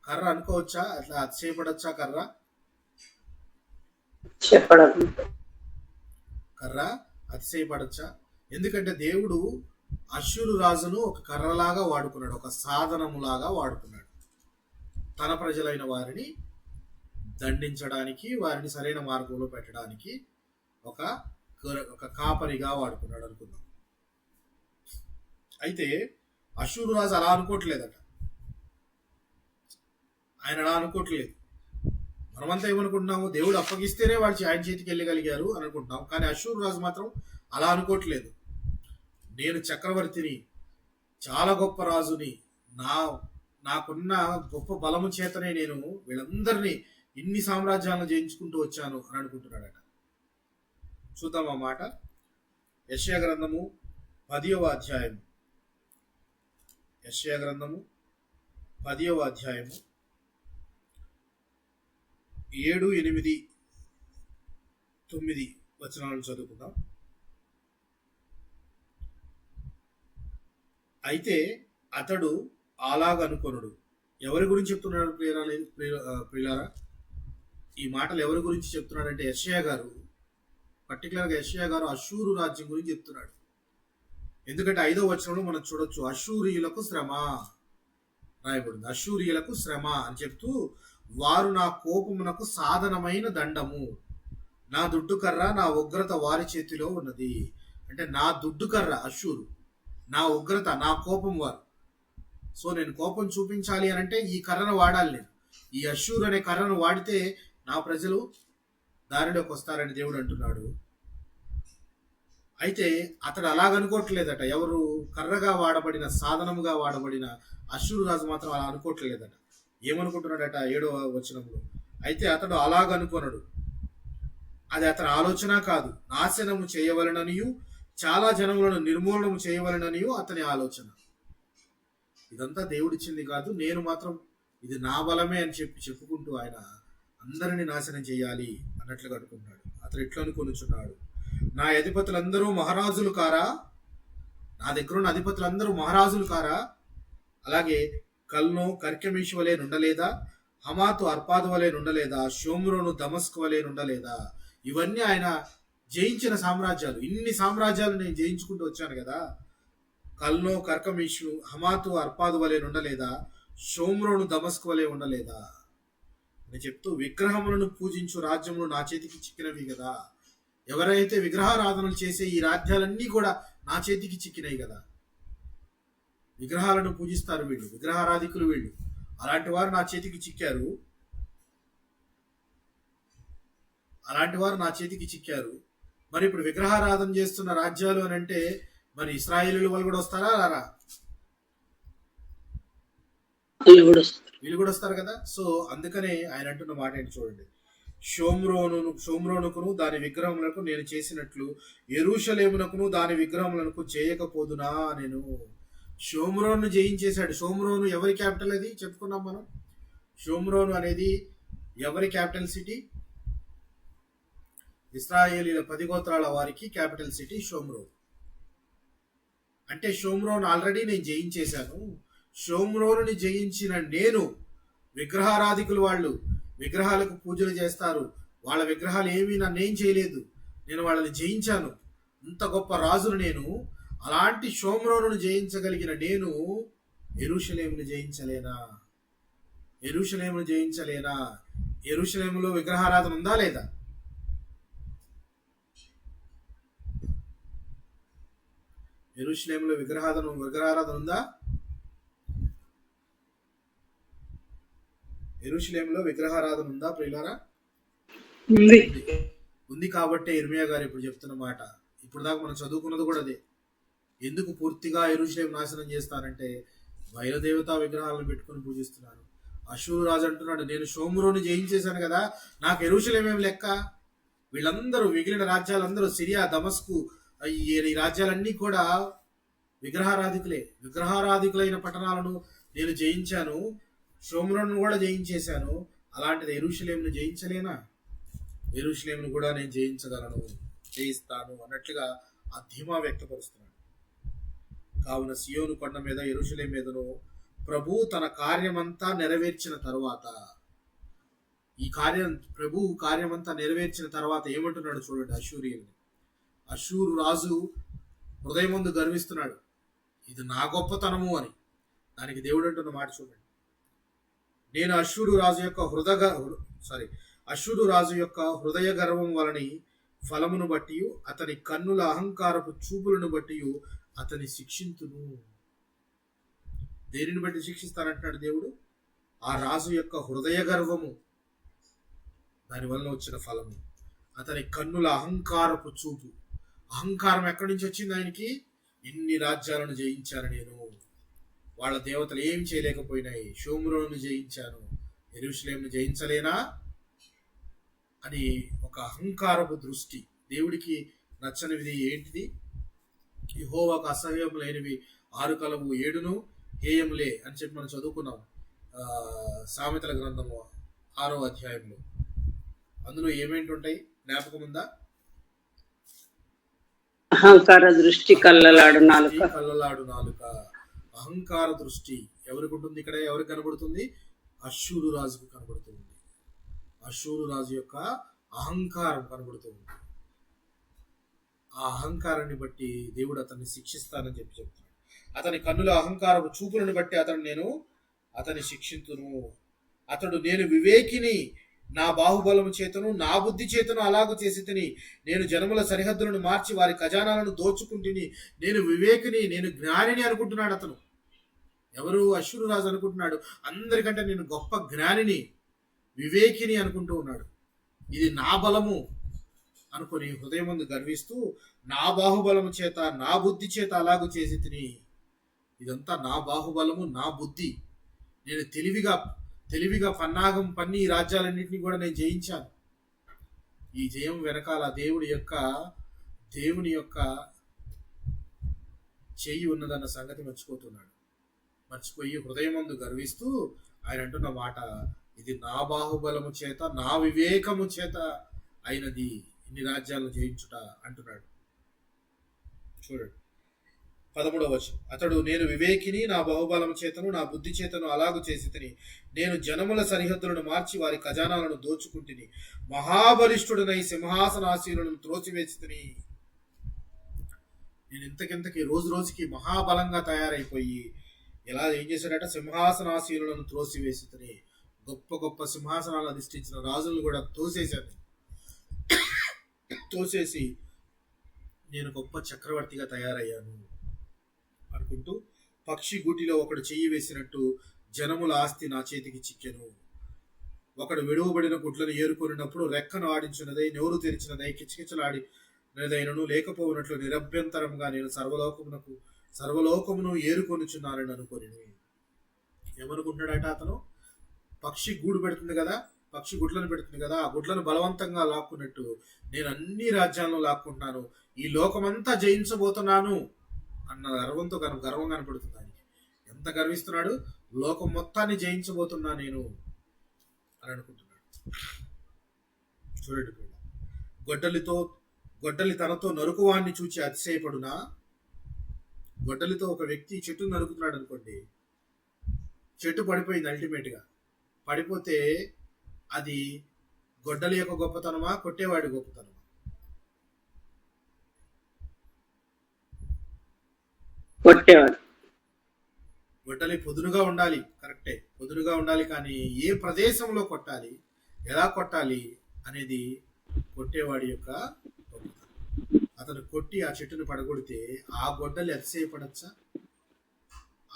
కర్ర అనుకోవచ్చా? అట్లా అతిశయపడొచ్చా?
చెప్పడం
కర్ర అతిశయపడొచ్చా? ఎందుకంటే దేవుడు అష్షూరు రాజును ఒక కర్రలాగా వాడుకున్నాడు, ఒక సాధనములాగా వాడుకున్నాడు. తన ప్రజలైన వారిని దండించడానికి, వారిని సరైన మార్గంలో పెట్టడానికి ఒక ఒక కాపరిగా వాడుకున్నాడు అనుకుందాం. అయితే అష్షూరు రాజు అలా అనుకోవట్లేదట. ఆయన అలా అనుకోవట్లేదు. మనమంతా ఏమనుకుంటున్నాము? దేవుడు అప్పగిస్తేనే వాళ్ళు ఆయన చేతికి వెళ్ళగలిగారు అని అనుకుంటున్నాం. కానీ అష్షూరు రాజు మాత్రం అలా అనుకోవట్లేదు. నేను చక్రవర్తిని, చాలా గొప్ప రాజుని, నాకున్న గొప్ప బలము చేతనే నేను వీళ్ళందరినీ ఇన్ని సామ్రాజ్యాలను జయించుకుంటూ వచ్చాను అని అనుకుంటున్నాడట. చూద్దాం ఆ మాట. యెషయా గ్రంథము 10వ అధ్యాయము, యెషయా గ్రంథము 10వ అధ్యాయము 7, 8, 9 వచనాలను చదువుకుందాం. అయితే అతడు అలాగనుకొనుడు. ఎవరి గురించి చెప్తున్నాడు ప్రియులారా? ఈ మాటలు ఎవరి గురించి చెప్తున్నాడంటే యెషయా గారు, పర్టికులర్గా యెషయా గారు అష్షూరు రాజ్యం గురించి చెప్తున్నాడు. ఎందుకంటే 5వ వచనంలో మనం చూడొచ్చు, అష్షూరీయులకు శ్రమ రాయబడింది. అష్షూరీయులకు శ్రమ అని చెప్తూ, వారు నా కోపమునకు సాధనమైన దండము, నా దుడ్డు కర్ర, నా ఉగ్రత వారి చేతిలో ఉన్నది. అంటే నా దుడ్డు కర్ర అష్షూరు, నా ఉగ్రత, నా కోపం వారు. సో నేను కోపం చూపించాలి అని అంటే ఈ కర్రను వాడాలి. నేను ఈ అష్షూరు అనే కర్రను వాడితే నా ప్రజలు దారిలోకి వస్తారని దేవుడు అంటున్నాడు. అయితే అతడు అలాగనుకోవట్లేదట. ఎవరు? కర్రగా వాడబడిన, సాధనముగా వాడబడిన అష్షూరు రాజు మాత్రం అలా అనుకోవట్లేదట. ఏమనుకుంటున్నాడట? 7వ వచనంలో, అయితే అతడు అలాగనుకొనడు, అది అతని ఆలోచన కాదు, నాశనము చేయవలననియు చాలా జనములను నిర్మూలనము చేయవలననియు అతని ఆలోచన. ఇదంతా దేవుడిచ్చింది కాదు, నేను మాత్రం ఇది నా బలమే అని చెప్పుకుంటూ ఆయన అందరినీ నాశనం చేయాలి అన్నట్లుగా అనుకుంటున్నాడు. అతను ఇట్లా అనుకొనుచున్నాడు, నా అధిపతులందరూ మహారాజులు కారా? నా దగ్గర ఉన్న అధిపతులందరూ మహారాజులు కారా? అలాగే కల్నో కర్కెమిషు వలె నుండలేదా? హమాతు అర్పాదు వలె నుండలేదా? షోమ్రోను దమస్కు వలె నుండలేదా? ఇవన్నీ ఆయన జయించిన సామ్రాజ్యాలు. ఇన్ని సామ్రాజ్యాలు నేను జయించుకుంటూ వచ్చాను కదా. కల్నో కర్కమిషు, హమాతు అర్పాదు వలె నుండలేదా? షోమ్రోను దమస్కు వలె ఉండలేదా అని చెప్తూ, విగ్రహములను పూజించు రాజ్యములు నా చేతికి చిక్కినవి కదా. ఎవరైతే విగ్రహారాధనలు చేసే ఈ రాజ్యాలన్నీ కూడా నా చేతికి చిక్కినాయి కదా. విగ్రహాలను పూజిస్తారు వీళ్ళు, విగ్రహారాధికులు వీళ్ళు. అలాంటి వారు నా చేతికి చిక్కారు, మరి ఇప్పుడు విగ్రహారాధన చేస్తున్న రాజ్యాలు అని అంటే మరి ఇశ్రాయేలీయుల వాళ్ళు కూడా వస్తారా? రారా? వీళ్ళు కూడా వస్తారు కదా. సో అందుకనే ఆయన అంటున్న మాట ఏంటి చూడండి, షోమ్రోనుకును దాని విగ్రహములకు నేను చేసినట్లు యెరూషలేమునకును దాని విగ్రహములకు చేయకపోదునా. నేను షోమ్రోను జయించేశాడు. షోమ్రోను ఎవరి క్యాపిటల్? అది చెప్పుకున్నాం మనం. షోమ్రోను అనేది ఎవరి క్యాపిటల్ సిటీ? ఇశ్రాయేలీల 10 గోత్రాల వారికి క్యాపిటల్ సిటీ షోమ్రోన్. అంటే షోమ్రోన్ ఆల్రెడీ నేను జయించేశాను. షోమ్రోనుని జయించిన నేను, విగ్రహారాధికులు వాళ్ళు విగ్రహాలకు పూజలు చేస్తారు, వాళ్ళ విగ్రహాలు ఏమీ నన్నేం చేయలేదు, నేను వాళ్ళని జయించాను, అంత గొప్ప రాజును నేను. అలాంటి షోమ్రోనును జయించగలిగిన నేను యెరూషలేమును జయించలేనా? యెరూషలేములో విగ్రహారాధన ఉందా లేదా? యెరూషలేములో విగ్రహారాధన ఉందా? యెరూషలేములో విగ్రహారాధన ఉందా ప్రియులారా? ఉంది. కాబట్టి ఇర్మియా గారు ఇప్పుడు చెప్తున్న మాట, ఇప్పుడు దాకా మనం చదువుకున్నది కూడా అదే. ఎందుకు పూర్తిగా యెరూషలేము నాశనం చేస్తారంటే బయలుదేవతా విగ్రహాలను పెట్టుకుని పూజిస్తున్నారు. అష్షూరు రాజు అంటున్నాడు, నేను షోమ్రోను జయించేశాను కదా, నాకు యెరూషలేము ఏం లెక్క? వీళ్ళందరూ మిగిలిన రాజ్యాలందరూ, సిరియా, దమస్కు, ఈ రాజ్యాలన్నీ కూడా విగ్రహారాధికులైన పట్టణాలను నేను జయించాను, షోమ్రోను కూడా జయించేశాను. అలాంటిది యెరూషలేమును జయించలేనా? యెరూషలేమును కూడా నేను జయించగలను, జయిస్తాను అన్నట్లుగా ఆ ధీమా వ్యక్తపరుస్తున్నాడు. కావున సియోను కొండ మీద యెరూషలేం మీదను ప్రభు తన కార్యమంతా నెరవేర్చిన తరువాత, ప్రభు కార్యమంతా నెరవేర్చిన తర్వాత ఏమంటున్నాడు చూడండి. అష్షూరు రాజు హృదయమందు గర్విస్తున్నాడు, ఇది నా గొప్పతనము అని. దానికి దేవుడు అంటున్న మాట చూడండి. నేను అష్షూరు రాజు యొక్క హృదయ గర్వం వలని ఫలమును బట్టి అతని కన్నుల అహంకారపు చూపులను బట్టి అతని శిక్షింతును. దేనిని బట్టి శిక్షిస్తానంటున్నాడు దేవుడు? ఆ రాజు యొక్క హృదయ గర్వము, దాని వలన వచ్చిన ఫలము, అతని కన్నుల అహంకారపు చూపు. అహంకారం ఎక్కడి నుంచి వచ్చింది ఆయనకి? ఇన్ని రాజ్యాలను జయించాను నేను, వాళ్ళ దేవతలు ఏం చేయలేకపోయినాయి, షోమ్రోను జయించాను, యెరూషలేమును జయించలేనా అని ఒక అహంకారపు దృష్టి. దేవుడికి నచ్చనిది ఏంటిది? యెహోవాకు అసహ్యములైనవి 6 కలవు 7 హేయములే అని చెప్పి మనం చదువుకున్నాం సామెతల గ్రంథము 6వ అధ్యాయంలో. అందులో ఏమేంటుంటాయి జ్ఞాపకం ఉందా?
అహంకార దృష్టి, కళ్ళలాడు నాలుక.
అహంకార దృష్టి ఎవరికి ఉంటుంది? ఇక్కడ ఎవరికి కనబడుతుంది? అష్షూరు రాజుకు కనబడుతుంది. అష్షూరు రాజు యొక్క అహంకారం కనబడుతుంది. ఆ అహంకారాన్ని బట్టి దేవుడు అతన్ని శిక్షిస్తానని చెప్తున్నాడు. అతని కన్నుల అహంకారపు చూపులను బట్టి అతని శిక్షింతును. అతడు నేను వివేకిని, నా బాహుబలము చేతను నా బుద్ధి చేతను అలాగూ చేసి తిని, నేను జనముల సరిహద్దులను మార్చి వారి ఖజానాలను దోచుకుంటుని, నేను వివేకిని, నేను జ్ఞానిని అనుకుంటున్నాడు అతను. ఎవరు? అష్షూరు రాజు అనుకుంటున్నాడు అందరికంటే నేను గొప్ప జ్ఞానిని, వివేకిని అనుకుంటూ ఉన్నాడు. ఇది నా బలము అనుకుని హృదయం ముందు గర్విస్తూ, నా బాహుబలము చేత నా బుద్ధి చేత అలాగూ చేసి తిని, ఇదంతా నా బాహుబలము, నా బుద్ధి, నేను తెలివిగా పన్నాగం పన్ని ఈ రాజ్యాలన్నింటినీ కూడా నేను జయించాను. ఈ జయం వెనకాల దేవుని యొక్క చేయి ఉన్నదన్న సంగతి మర్చిపోయి హృదయమందు గర్విస్తూ ఆయన అంటున్న మాట, ఇది నా బాహుబలము చేత నా వివేకము చేత అయినది ఇన్ని రాజ్యాలను జయించుట అంటున్నాడు. చూడండి 13వ వచనం. అతడు నేను వివేకిని, నా బాహుబలము చేతను నా బుద్ధి చేతను అలాగూ చేసి తిని, నేను జనముల సరిహద్దులను మార్చి వారి ఖజానాలను దోచుకుంటుని, మహాబలిష్ఠుడనై సింహాసనాసీనులను త్రోసివేసి తిని. నేను ఇంతకింతకి రోజు రోజుకి మహాబలంగా తయారైపోయి ఏం చేశాడట? సింహాసనాసీనులను త్రోసివేసి తిని, గొప్ప గొప్ప సింహాసనాలు అధిష్ఠించిన రాజులను కూడా తోసేసి నేను గొప్ప చక్రవర్తిగా తయారయ్యాను అనుకుంటూ, పక్షి గూటిలో ఒకడు చెయ్యి వేసినట్టు జనముల ఆస్తి నా చేతికి చిక్కెను. ఒకడు విడువబడిన గుడ్లను ఏరుకొనినప్పుడు రెక్కను ఆడించినదై, నోరు తెరిచినదై, కిచకిచలాడినదైనను లేకపోయినట్లు నిరభ్యంతరంగా నేను సర్వలోకమును ఏరుకొనుచున్నానని అనుకొని. ఏమనుకుంటున్నాడట అతను? పక్షి గూడు పెడుతుంది కదా, పక్షి గుడ్లను పెడుతుంది కదా, ఆ గుడ్లను బలవంతంగా లాక్కున్నట్టు నేను అన్ని రాజ్యాలను లాక్కుంటున్నాను, ఈ లోకమంతా జయించబోతున్నాను అన్న గర్వం కనపడుతుంది ఆయనకి. ఎంత గర్విస్తున్నాడు? లోకం మొత్తాన్ని జయించబోతున్నా నేను అని అనుకుంటున్నాడు. చూడండి, గొడ్డలి తనతో నరుకువాన్ని చూచి అతిశయపడునా? గొడ్డలితో ఒక వ్యక్తి చెట్టును నరుకుతున్నాడు అనుకోండి, చెట్టు పడిపోయింది. అల్టిమేట్ గా పడిపోతే అది గొడ్డలి యొక్క గొప్పతనమా, కొట్టేవాడి గొప్పతనమా?
కొట్టేవాడు.
గొడ్డలి పొదునుగా ఉండాలి, కరెక్టే, పొదునుగా ఉండాలి. కానీ ఏ ప్రదేశంలో కొట్టాలి, ఎలా కొట్టాలి అనేది కొట్టేవాడి యొక్క గొప్పతనం. అతను కొట్టి ఆ చెట్టును పడగొడితే ఆ గొడ్డలి అతిశయపడచ్చా?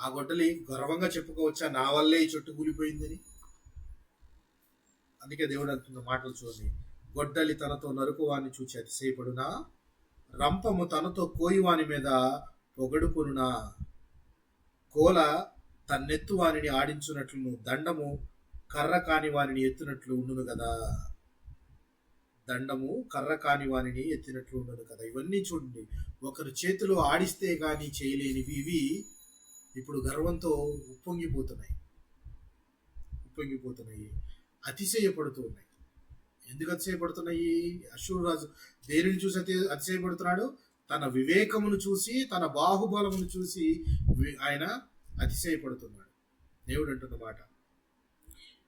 ఆ గొడ్డలి గర్వంగా చెప్పుకోవచ్చా, నా వల్లే ఈ చెట్టు కూలిపోయిందని? అందుకే దేవుడు అంటున్న మాటలు చూడండి. గొడ్డలి తనతో నరుకువాన్ని చూచి అతిశయపడునా? రంపము తనతో కోయివాని మీద పొగడుకొనునా? కోల తన్నెత్తు వానిని ఆడించున్నట్లు, దండము కర్ర కాని వానిని ఎత్తినట్లు ఉండును కదా. దండము కర్ర కాని వానిని ఎత్తినట్లు ఉండదు కదా. ఇవన్నీ చూడండి, ఒకరి చేతిలో ఆడిస్తే కానీ చేయలేనివి ఇవి ఇప్పుడు గర్వంతో ఉప్పొంగిపోతున్నాయి. అతిశయపడుతూ ఉన్నాయి. ఎందుకు అతిశయపడుతున్నాయి? అశ్షూరు రాజు దేనిని చూసి అతిశయపడుతున్నాడు? తన వివేకమును చూసి, తన బాహుబలమును చూసి ఆయన అతిశయపడుతున్నాడు. దేవుడు అంటున్నమాట,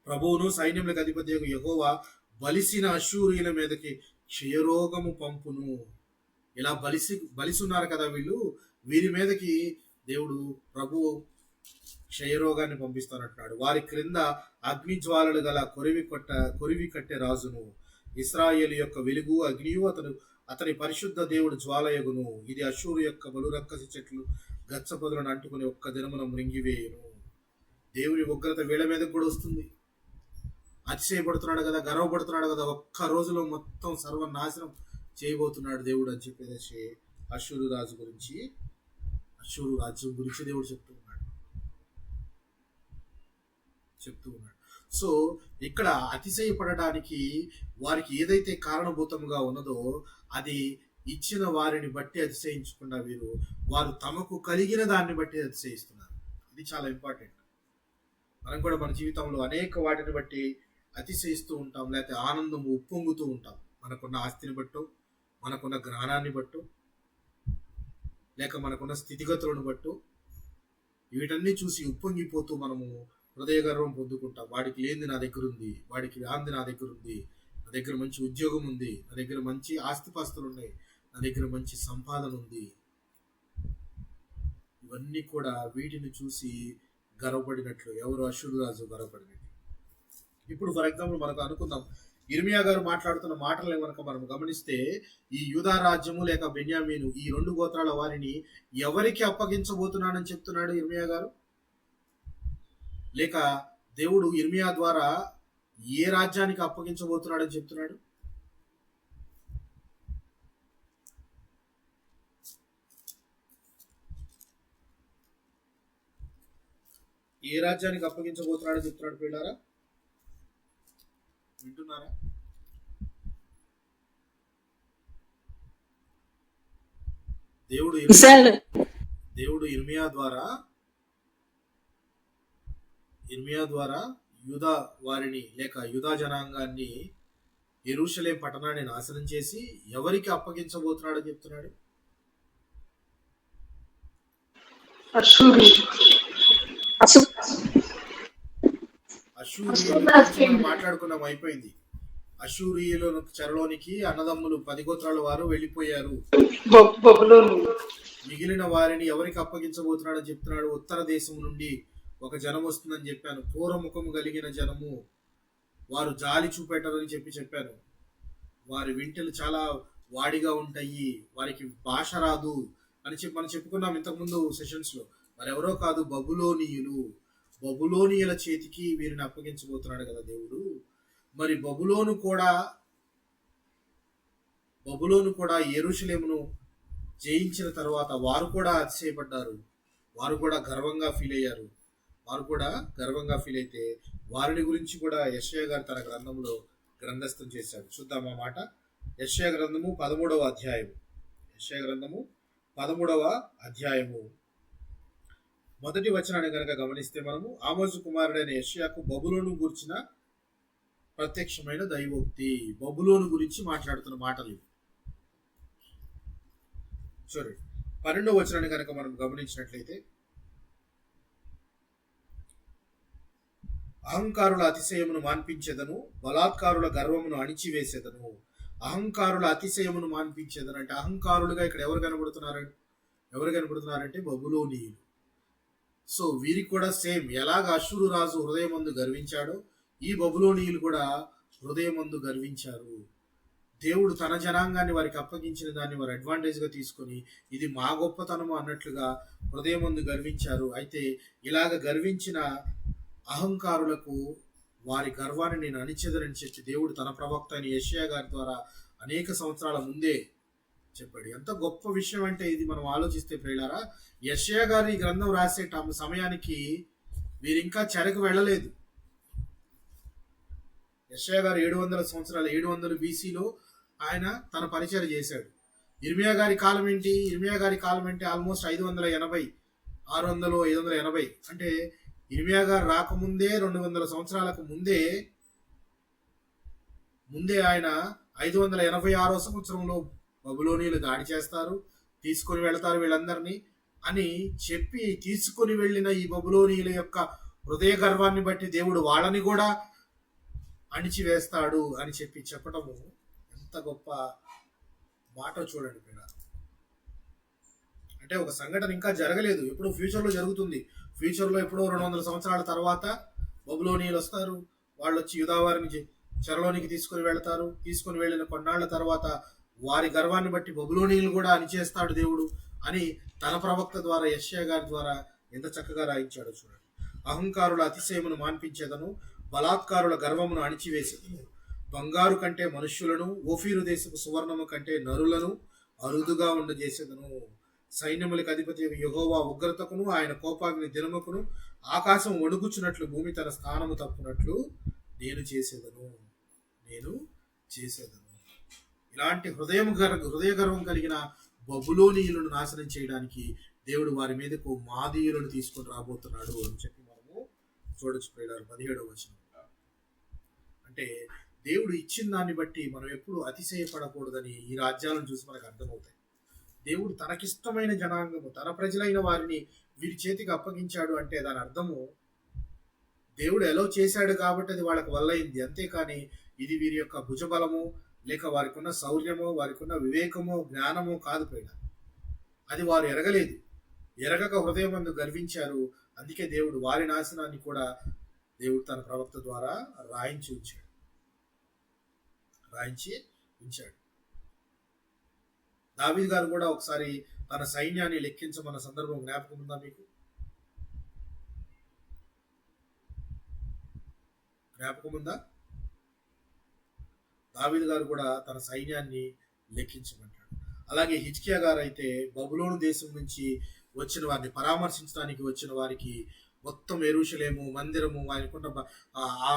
ప్రభువును సైన్యములకు అధిపతి యెహోవా బలిసిన అశ్షూరీయుల మీదకి క్షయరోగము పంపును. ఇలా బలిసున్నారు కదా వీళ్ళు, వీరి మీదకి దేవుడు ప్రభువు క్షయరోగాన్ని పంపిస్తానంటున్నాడు. వారి క్రింద అగ్ని జ్వాలలు గల కొరివి కట్టె రాజును, ఇశ్రాయేలు యొక్క వెలుగు అగ్నియు అతని పరిశుద్ధ దేవుడు జ్వాలయగును. ఇది అశ్షూరు యొక్క బలురక్కసి చెట్లు గచ్చపొదలను అంటుకుని ఒక్క దినమున మృంగివేయును. దేవుని ఉగ్రత వీళ్ళ మీదకి కూడా వస్తుంది. అతిశయపడుతున్నాడు కదా, గర్వపడుతున్నాడు కదా, ఒక్క రోజులో మొత్తం సర్వనాశనం చేయబోతున్నాడు దేవుడు అని చెప్పేసి అశ్షూరు రాజు గురించి, అశ్షూరు రాజ్యం గురించి దేవుడు చెప్తూ ఉన్నాడు. సో ఇక్కడ అతిశయపడడానికి వారికి ఏదైతే కారణభూతంగా ఉన్నదో అది ఇచ్చిన వారిని బట్టి అతిశయించకుండా వారు తమకు కలిగిన దాన్ని బట్టి అతిశయిస్తున్నారు. ఇది చాలా ఇంపార్టెంట్. మనం కూడా మన జీవితంలో అనేక వాటిని బట్టి అతిశయిస్తూ ఉంటాం, లేకపోతే ఆనందం ఉప్పొంగుతూ ఉంటాం. మనకున్న ఆస్తిని బట్టో, మనకున్న జ్ఞానాన్ని బట్టో, లేక మనకున్న స్థితిగతులను బట్టో, వీటన్నీ చూసి ఉప్పొంగిపోతూ మనము హృదయ గర్వం పొందుకుంటాం. వాడికి లేనిది నా దగ్గర ఉంది, వాడికి రాంది నా దగ్గర ఉంది, నా దగ్గర మంచి ఉద్యోగం ఉంది, నా దగ్గర మంచి ఆస్తిపాస్తులు ఉన్నాయి, నా దగ్గర మంచి సంపాదన ఉంది. ఇవన్నీ కూడా వీటిని చూసి గర్వపడినట్లు ఎవరు? అశ్షూరు రాజు గర్వపడినట్లు. ఇప్పుడు ఫర్ ఎగ్జాంపుల్ మనకు అనుకుందాం, ఇర్మియా గారు మాట్లాడుతున్న మాటలను కనుక మనం గమనిస్తే, ఈ యూదా రాజ్యము లేక బెన్యామీను ఈ 2 గోత్రాల వారిని ఎవరికి అప్పగించబోతున్నానని చెప్తున్నాడు ఇర్మియా గారు? లేక దేవుడు ఇర్మియా ద్వారా ఏ రాజ్యానికి అప్పగించబోతున్నాడని చెప్తున్నాడు? ఏ రాజ్యానికి అప్పగించబోతున్నాడని చెప్తున్నాడు పిల్లారా? వింటున్నారా? దేవుడు ఇర్మియా ద్వారా యూదా వారిని లేక యూదా జనాంగాన్ని యెరూషలేం పట్టణాన్ని నాశనం చేసి ఎవరికి అప్పగించబోతున్నాడని చెప్తున్నాడు? అశ్షూరీయులు మాట్లాడుకున్నాం, అయిపోయింది. అశ్షూరీయుల చెరలోనికి అన్నదమ్ములు 10 గోత్రాల వారు వెళ్ళిపోయారు. మిగిలిన వారిని ఎవరికి అప్పగించబోతున్నాడని చెప్తున్నాడు? ఉత్తర దేశం నుండి ఒక జనం వస్తుందని చెప్పాను. పూర్వముఖము కలిగిన జనము, వారు జాలి చూపెట్టరని చెప్పాను. వారి వింటలు చాలా వాడిగా ఉంటాయి, వారికి భాష రాదు అని మనం చెప్పుకున్నాం ఇంతకుముందు సెషన్స్ లో. వారెవరో కాదు, బబులోనియుల చేతికి వీరిని అప్పగించబోతున్నాడు కదా దేవుడు. మరి బబులోను కూడా యెరూషలేమును జయించిన తర్వాత వారు కూడా అతిశయపడ్డారు, వారు కూడా గర్వంగా ఫీల్ అయ్యారు. అయితే వారిని గురించి కూడా యెషయా గారు తన గ్రంథంలో గ్రంథస్థం చేశాడు. చూద్దాం ఆ మాట. యెషయా గ్రంథము 13వ అధ్యాయము మొదటి వచనాన్ని కనుక గమనిస్తే మనము, ఆమోజు కుమారుడైన యెషయాకు బబులోను గురించిన ప్రత్యక్షమైన దైవోక్తి. బబులోను గురించి మాట్లాడుతున్న మాటలు చూడండి. 12వ వచనాన్ని కనుక మనం గమనించినట్లయితే, అహంకారుల అతిశయమును మాన్పించేదను, బలాత్కారుల గర్వమును అణిచివేసేదను. అహంకారుల అతిశయమును మాన్పించేదను అంటే అహంకారులుగా ఇక్కడ ఎవరు కనబడుతున్నారంటే బబులోనీయులు. సో వీరికి కూడా సేమ్ ఎలాగ అశ్షూరు రాజు హృదయమందు గర్వించాడో ఈ బబులోనీయులు కూడా హృదయమందు గర్వించారు. దేవుడు తన జనాంగాన్ని వారికి అప్పగించిన దాన్ని వారు అడ్వాంటేజ్ గా తీసుకొని ఇది మా గొప్పతనము అన్నట్లుగా హృదయమందు గర్వించారు. అయితే ఇలాగ గర్వించిన అహంకారులకు వారి గర్వాన్ని నేను అణిచేదనని చెప్పి దేవుడు తన ప్రవక్త అయిన యెషయా గారి ద్వారా అనేక సంవత్సరాల ముందే చెప్పాడు. ఎంత గొప్ప విషయం అంటే ఇది మనం ఆలోచిస్తే ప్రియులారా, యెషయా గారు ఈ గ్రంథం రాసే సమయానికి వీరు ఇంకా చెరకు వెళ్ళలేదు. యెషయా గారు 700 BCలో ఆయన తన పరిచయం చేశాడు. ఇర్మియా గారి కాలం ఏంటి? ఆల్మోస్ట్ 580 580 అంటే ఇర్మియా గారు రాకముందే 200 సంవత్సరాలకు ముందే ముందే ఆయన 586 సంవత్సరంలో బబులోనీయులు దాడి చేస్తారు, తీసుకొని వెళతారు వీళ్ళందరినీ అని చెప్పి తీసుకొని వెళ్ళిన ఈ బబులోనీయుల యొక్క హృదయ గర్వాన్ని బట్టి దేవుడు వాళ్ళని కూడా అణిచివేస్తాడు అని చెప్పటము ఎంత గొప్ప మాట చూడండి మీరు. అంటే ఒక సంఘటన ఇంకా జరగలేదు, ఎప్పుడో ఫ్యూచర్లో జరుగుతుంది. ఫ్యూచర్లో ఎప్పుడో 200 సంవత్సరాల తర్వాత బబులోనీయులు వస్తారు, వాళ్ళు వచ్చి యూదావారిని చెరలోనికి తీసుకొని వెళతారు. తీసుకొని వెళ్ళిన కొన్నాళ్ల తర్వాత వారి గర్వాన్ని బట్టి బబులోనీయులు కూడా అణిచేస్తాడు దేవుడు అని తన ప్రవక్త ద్వారా యెషయా గారి ద్వారా ఎంత చక్కగా రాయించాడో చూడండి. అహంకారుల అతిశయమును మాన్పించేదను, బలాత్కారుల గర్వమును అణిచివేసేదను, బంగారు కంటే మనుష్యులను, ఓఫీరు దేశపు సువర్ణము కంటే నరులను అరుదుగా ఉండజేసేదను. సైన్యములకు అధిపతి యెహోవా ఉగ్రతకును ఆయన కోపాగ్ని దినముకును ఆకాశం వణుకుచున్నట్లు భూమి తన స్థానము తప్పునట్లు నేను చేసేదను. ఇలాంటి హృదయ గర్వం కలిగిన బబులోనీయులను నాశనం చేయడానికి దేవుడు వారి మీదకు మాదీయులను తీసుకొని రాబోతున్నాడు అని చెప్పి మనము చూడొచ్చు. 17వ వచనం. అంటే దేవుడు ఇచ్చిన దాన్ని బట్టి మనం ఎప్పుడు అతిశయపడకూడదని ఈ రాజ్యాలను చూసి మనకు అర్థమవుతాయి. దేవుడు తనకిష్టమైన జనాంగము, తన ప్రజలైన వారిని వీరి చేతికి అప్పగించాడు అంటే దాని అర్థము దేవుడు ఎలా చేశాడు కాబట్టి అది వాళ్ళకి వల్లయింది, అంతేకాని ఇది వీరి యొక్క భుజబలము లేక వారికి ఉన్న శౌర్యమో వారికి ఉన్న వివేకమో జ్ఞానమో కాదు. అది వారు ఎరగలేదు, ఎరగక హృదయమందు గర్వించారు. అందుకే దేవుడు వారి నాశనాన్ని కూడా దేవుడు తన ప్రవక్త ద్వారా రాయించి ఉంచాడు. దావీదు గారు కూడా ఒకసారి తన సైన్యాన్ని లెక్కించమన్న సందర్భం జ్ఞాపకం ఉందా మీకు? దావీదు గారు కూడా తన సైన్యాన్ని లెక్కించమంటాడు. అలాగే హిజ్కియా గారు అయితే బబులోను దేశం నుంచి వచ్చిన వారిని పరామర్శించడానికి వచ్చిన వారికి మొత్తం యెరూషలేము మందిరము, ఆయనకున్న ఆ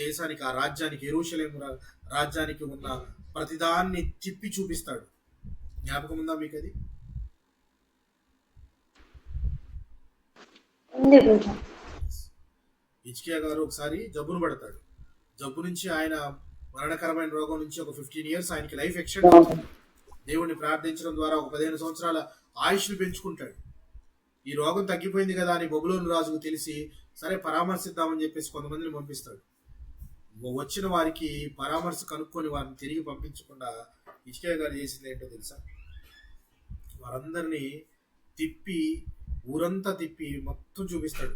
దేశానికి, ఆ రాజ్యానికి, యెరూషలేము రాజ్యానికి ఉన్న ప్రతిదాన్ని తిప్పి చూపిస్తాడు. జ్ఞాపకం ఉందా మీకు అది? హిజ్కియా గారు ఒకసారి జబ్బును పడతాడు. జబ్బు నుంచి ఆయన మరణకరమైన రోగం నుంచి ఒక 15 years ఆయనకి లైఫ్ ఎక్స్టెండ్ అవుతుంది. దేవుడిని ప్రార్థించడం ద్వారా ఒక 15 సంవత్సరాల ఆయుష్ను పెంచుకుంటాడు. ఈ రోగం తగ్గిపోయింది కదా అని బబులోను రాజుకు తెలిసి సరే పరామర్శిద్దామని చెప్పేసి కొంతమందిని పంపిస్తాడు. వచ్చిన వారికి పరామర్శ కనుక్కొని వారిని తిరిగి పంపించకుండా హిజ్కియా గారు చేసింది ఏంటో తెలుసా? వారందరినీ ఊరంతా తిప్పి మొత్తం చూపిస్తాడు.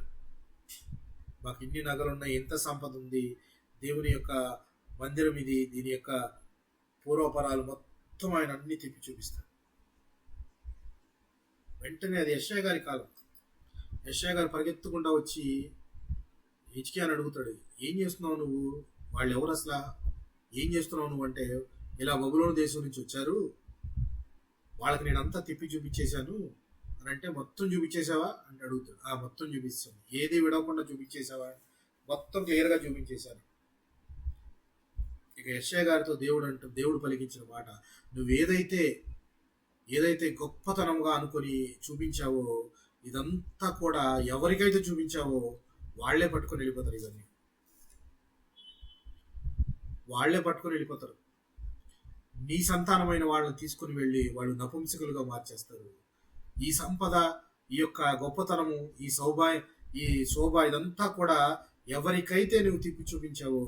మాకు ఇన్ని నగలున్నాయి, ఎంత సంపద ఉంది, దేవుని యొక్క మందిరం ఇది, దీని యొక్క పూర్వపరాలు మొత్తం ఆయన అన్ని తిప్పి చూపిస్తాడు. వెంటనే అది యెషయా గారి కాలం. యెషయా గారు పరిగెత్తుకుండా వచ్చి హిజ్కియాని అడుగుతాడు, ఏం చేస్తున్నావు నువ్వు? వాళ్ళు ఎవరు అసలు? ఏం చేస్తున్నావు నువ్వు అంటే, ఇలా బబులోను దేశం నుంచి వచ్చారు, వాళ్ళకి నేను అంతా తిప్పి చూపించేశాను అని అంటే, మొత్తం చూపించేసావా అంటే అడుగుతాడు. మొత్తం చూపిస్తాను, ఏది విడవకుండా చూపించేసావా? మొత్తం క్లియర్గా చూపించేశాను. ఇక యెషయా గారితో దేవుడు పలికించిన మాట, నువ్వు ఏదైతే గొప్పతనంగా అనుకొని చూపించావో ఇదంతా కూడా ఎవరికైతే చూపించావో వాళ్లే పట్టుకొని వెళ్ళిపోతారు. ఇవన్నీ వాళ్లే పట్టుకొని వెళ్ళిపోతారు. నీ సంతానమైన వాళ్ళని తీసుకుని వెళ్ళి వాళ్ళు నపుంసకులుగా మార్చేస్తారు. ఈ సంపద, ఈ యొక్క గొప్పతనము, ఈ శోభ ఇదంతా కూడా ఎవరికైతే నువ్వు తిప్పి చూపించావో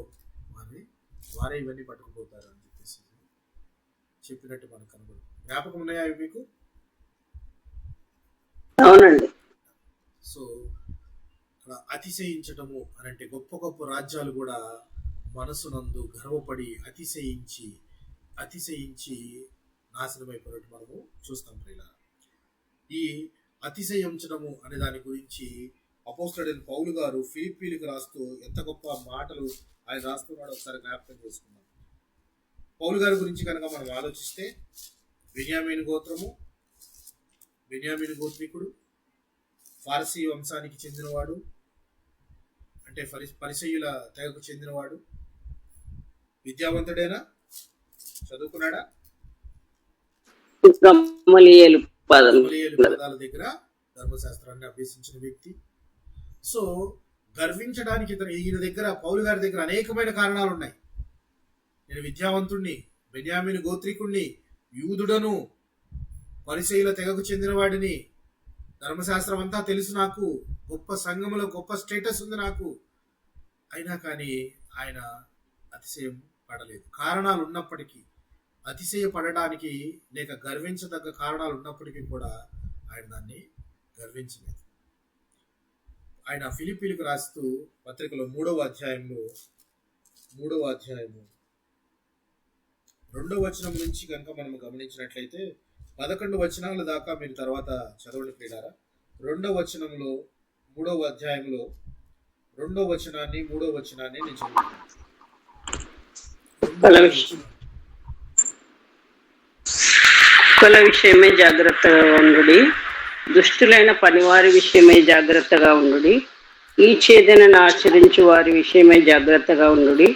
వారే ఇవన్నీ పట్టుకుపోతారు అని చెప్పేసి చెప్పినట్టు మనకు కనబడుతుంది. జ్ఞాపకం ఉన్నాయా అవి మీకు?
అవునండి.
సో అతిశయించటము అని అంటే గొప్ప గొప్ప రాజ్యాలు కూడా మనసునందు గర్వపడి అతిశయించి నాశనమైపోయినట్టు మనము చూస్తాం. ఈ అతిశయించడము అనే దాని గురించి అపోస్తలుడైన పౌలు గారు ఫిలిప్పీలకు రాస్తూ ఎంత గొప్ప మాటలు ఆయన రాస్తున్నాడో ఒకసారి జ్ఞాపకం చేసుకున్నాం. పౌలు గారి గురించి కనుక మనం ఆలోచిస్తే, బెన్యామీను గోత్రికుడు, ఫారసీ వంశానికి చెందినవాడు, అంటే పరిసయ్యుల తెగకు చెందినవాడు. విద్యావంతుడేనా? చదువుకున్నాడా?
గమలీయేలు
పదాల దగ్గర ధర్మశాస్త్రాన్ని అభ్యసించిన వ్యక్తి. సో గర్వించడానికి ఈయన దగ్గర, పౌలు గారి దగ్గర అనేకమైన కారణాలు ఉన్నాయి. నేను విద్యావంతుణ్ణి, బెన్యామీను గోత్రికుణ్ణి, యూదుడను, పరిసయ్యుల తెగకు చెందినవాడిని, ధర్మశాస్త్రం అంతా తెలుసు నాకు, గొప్ప సంఘములో గొప్ప స్టేటస్ ఉంది నాకు. అయినా కానీ ఆయన అతిశయం పడలేదు. కారణాలు ఉన్నప్పటికీ, అతిశయపడడానికి లేక గర్వించదగ్గ కారణాలు ఉన్నప్పటికీ కూడా ఆయన దాన్ని గర్వించలేదు. ఆయన ఫిలిప్పీలకు రాస్తూ పత్రికలో 3వ అధ్యాయము 2వ వచనం నుంచి కనుక మనం గమనించినట్లయితే 11 వచనాల దాకా మీరు తర్వాత చదవండి ప్రియులారా. 2వ వచనంలో 3వ అధ్యాయంలో 2వ వచనాన్ని 3వ వచనాన్ని నేను చదువుతాను.
కుల విషయమే జాగ్రత్తగా ఉండుడి, దుష్టులైన పనివారి విషయమై జాగ్రత్తగా ఉండుడి, ఈ ఛేదనను ఆచరించు వారి విషయమై జాగ్రత్తగా ఉండుడి.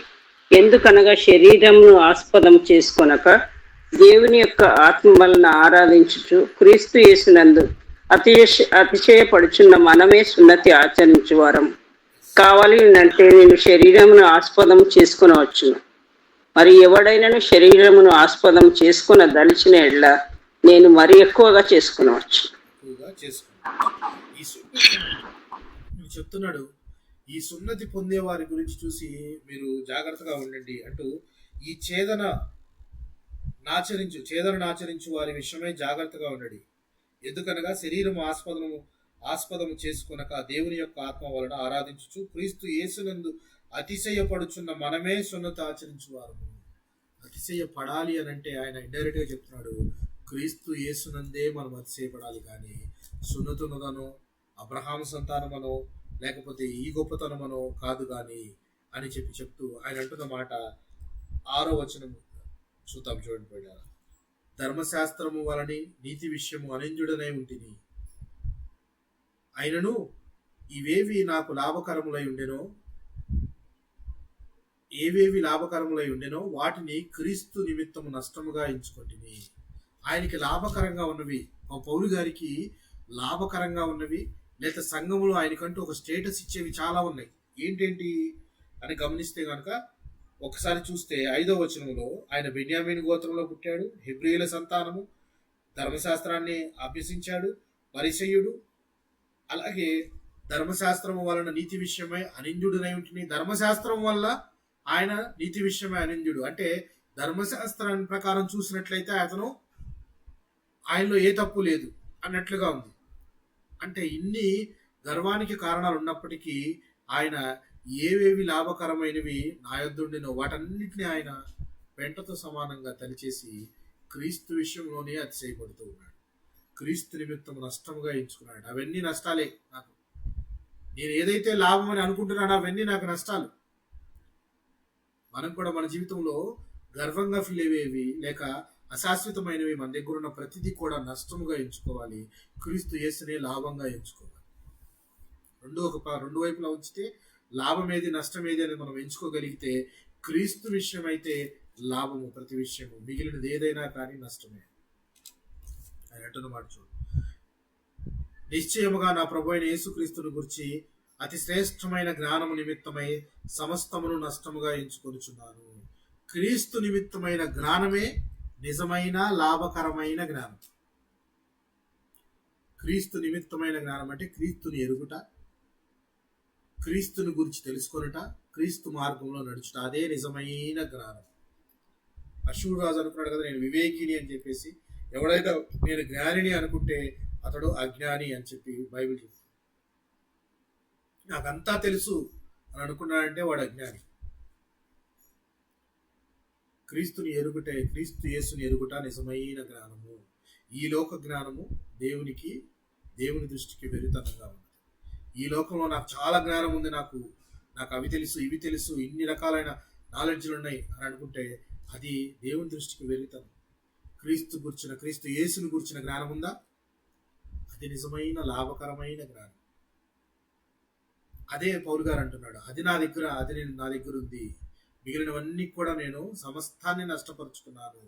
ఎందుకనగా శరీరమును ఆస్పదం చేసుకొనక దేవుని యొక్క ఆత్మ వలన ఆరాధించుచు క్రీస్తు యేసునందు అతిశయపడుచున్న మనమే సున్నతి ఆచరించువారం కావాలి అంటే నేను శరీరమును ఆస్పదం చేసుకొనవచ్చును. మరి ఎవడైనాను శరీరమును ఆస్పదం చేసుకున్న దలిచిన ఎడ్ల నేను మరి ఎక్కువగా చేసుకునవచ్చు.
చెప్తున్నాడు, ఈ సున్నతి పొందే వారి గురించి చూసి మీరు జాగ్రత్తగా ఉండండి అంటూ, ఈ ఛేదననాచరించు వారి విషయమై జాగ్రత్తగా ఉండండి. ఎందుకనగా శరీరము ఆస్పదము చేసుకొనక దేవుని యొక్క ఆత్మ వలన ఆరాధించుచు క్రీస్తు యేసునందు అతిశయపడుచున్న మనమే సున్నతి ఆచరించువారు. అతిశయపడాలి అని అంటే ఆయన ఇండైరెక్ట్ గా చెప్తున్నాడు, క్రీస్తు యేసునందే మనం అతిశయపడాలి, కానీ సున్నతున్నదనో అబ్రహాము సంతానమనో లేకపోతే ఈ గొప్పతనమనో కాదు కానీ అని చెప్తూ ఆయన అంటున్న మాట 6వ వచనం చూద్దాం. చూడండి పోయారు, ధర్మశాస్త్రము వలని నీతి విషయము అనింజుడనే ఉంటిని, ఆయనను ఏవేవి లాభకరములై ఉండెనో వాటిని క్రీస్తు నిమిత్తము నష్టముగా ఎంచుకొంటిని. ఆయనకి లాభకరంగా ఉన్నవి, మా పౌలు గారికి లాభకరంగా ఉన్నవి, లేదా సంఘములో ఆయనకంటూ ఒక స్టేటస్ ఇచ్చేవి చాలా ఉన్నాయి. ఏంటేంటి అని గమనిస్తే కనుక ఒకసారి చూస్తే 5వ వచనంలో ఆయన బెన్యామీను గోత్రంలో పుట్టాడు, హెబ్రీయుల సంతానము, ధర్మశాస్త్రాన్ని అభ్యసించాడు, పరిసయ్యుడు, అలాగే ధర్మశాస్త్రము వలన నీతి విషయమై అనింద్యుడునై ఉంటుంది. ధర్మశాస్త్రం వల్ల ఆయన నీతి విషయమై అనింద్యుడు అంటే ధర్మశాస్త్రాన్ని ప్రకారం చూసినట్లయితే ఆయనలో ఏ తప్పు లేదు అన్నట్లుగా ఉంది. అంటే ఇన్ని గర్వానికి కారణాలు ఉన్నప్పటికీ ఆయన ఏవేవి లాభకరమైనవి నా యొద్దుండినో వాటన్నిటిని ఆయన పెంటతో సమానంగా తలిచేసి క్రీస్తు విషయంలోనే అతిశయపడుతూ ఉన్నాడు. క్రీస్తు నిమిత్తం నష్టముగా ఎంచుకున్నాడు. అవన్నీ నష్టాలే నాకు. నేను ఏదైతే లాభం అని అనుకుంటున్నానో అవన్నీ నాకు నష్టాలు. మనం కూడా మన జీవితంలో గర్వంగా ఫీల్ అయ్యేవి లేక అశాశ్వతమైనవి మన దగ్గర ఉన్న ప్రతిదీ కూడా నష్టముగా ఎంచుకోవాలి. క్రీస్తు యేసునే లాభంగా ఎంచుకోవాలి. రెండు వైపులా ఉంచితే లాభం ఏది నష్టం ఏది అని మనం ఎంచుకోగలిగితే క్రీస్తు విషయం అయితే లాభము ప్రతి విషయము, మిగిలినది ఏదైనా కానీ నష్టమే. ఆయన అంటున్నమాట చూడు, నిశ్చయముగా నా ప్రభు అయిన యేసుక్రీస్తుని గురించి అతి శ్రేష్టమైన జ్ఞానము నిమిత్తమై సమస్తమును నష్టముగా ఎంచుకొనుచున్నాను. క్రీస్తు నిమిత్తమైన జ్ఞానమే నిజమైన లాభకరమైన జ్ఞానం. క్రీస్తు నిమిత్తమైన జ్ఞానం అంటే క్రీస్తుని ఎరుగుట, క్రీస్తుని గురించి తెలుసుకొనుట, క్రీస్తు మార్గంలో నడుచుట, అదే నిజమైన జ్ఞానం. అశూరు రాజు అనుకున్నాడు కదా, నేను వివేకిని అని చెప్పేసి. ఎవడైతే నేను జ్ఞానిని అనుకుంటే అతడు అజ్ఞాని అని చెప్పి బైబిల్ చెప్తుంది. నాకంతా తెలుసు అని అనుకున్నాడంటే వాడు అజ్ఞాని. క్రీస్తుని ఎరుగుటే, క్రీస్తు యేసుని ఎరుగుట నిజమైన జ్ఞానము. ఈ లోక జ్ఞానము దేవుని దృష్టికి వెరితనంగా ఉంది. ఈ లోకంలో నాకు చాలా జ్ఞానం ఉంది, నాకు అవి తెలుసు ఇవి తెలుసు ఇన్ని రకాలైన నాలెడ్జ్లు ఉన్నాయి అని అనుకుంటే అది దేవుని దృష్టికి వెరితనం. క్రీస్తు యేసుని గురించిన జ్ఞానం ఉందా, అది నిజమైన లాభకరమైన జ్ఞానం. అదే పౌలు గారు అంటున్నాడు, అది నా దగ్గర ఉంది, మిగిలినవన్నీ కూడా నేను సమస్తాన్ని నష్టపరుచుకున్నాను.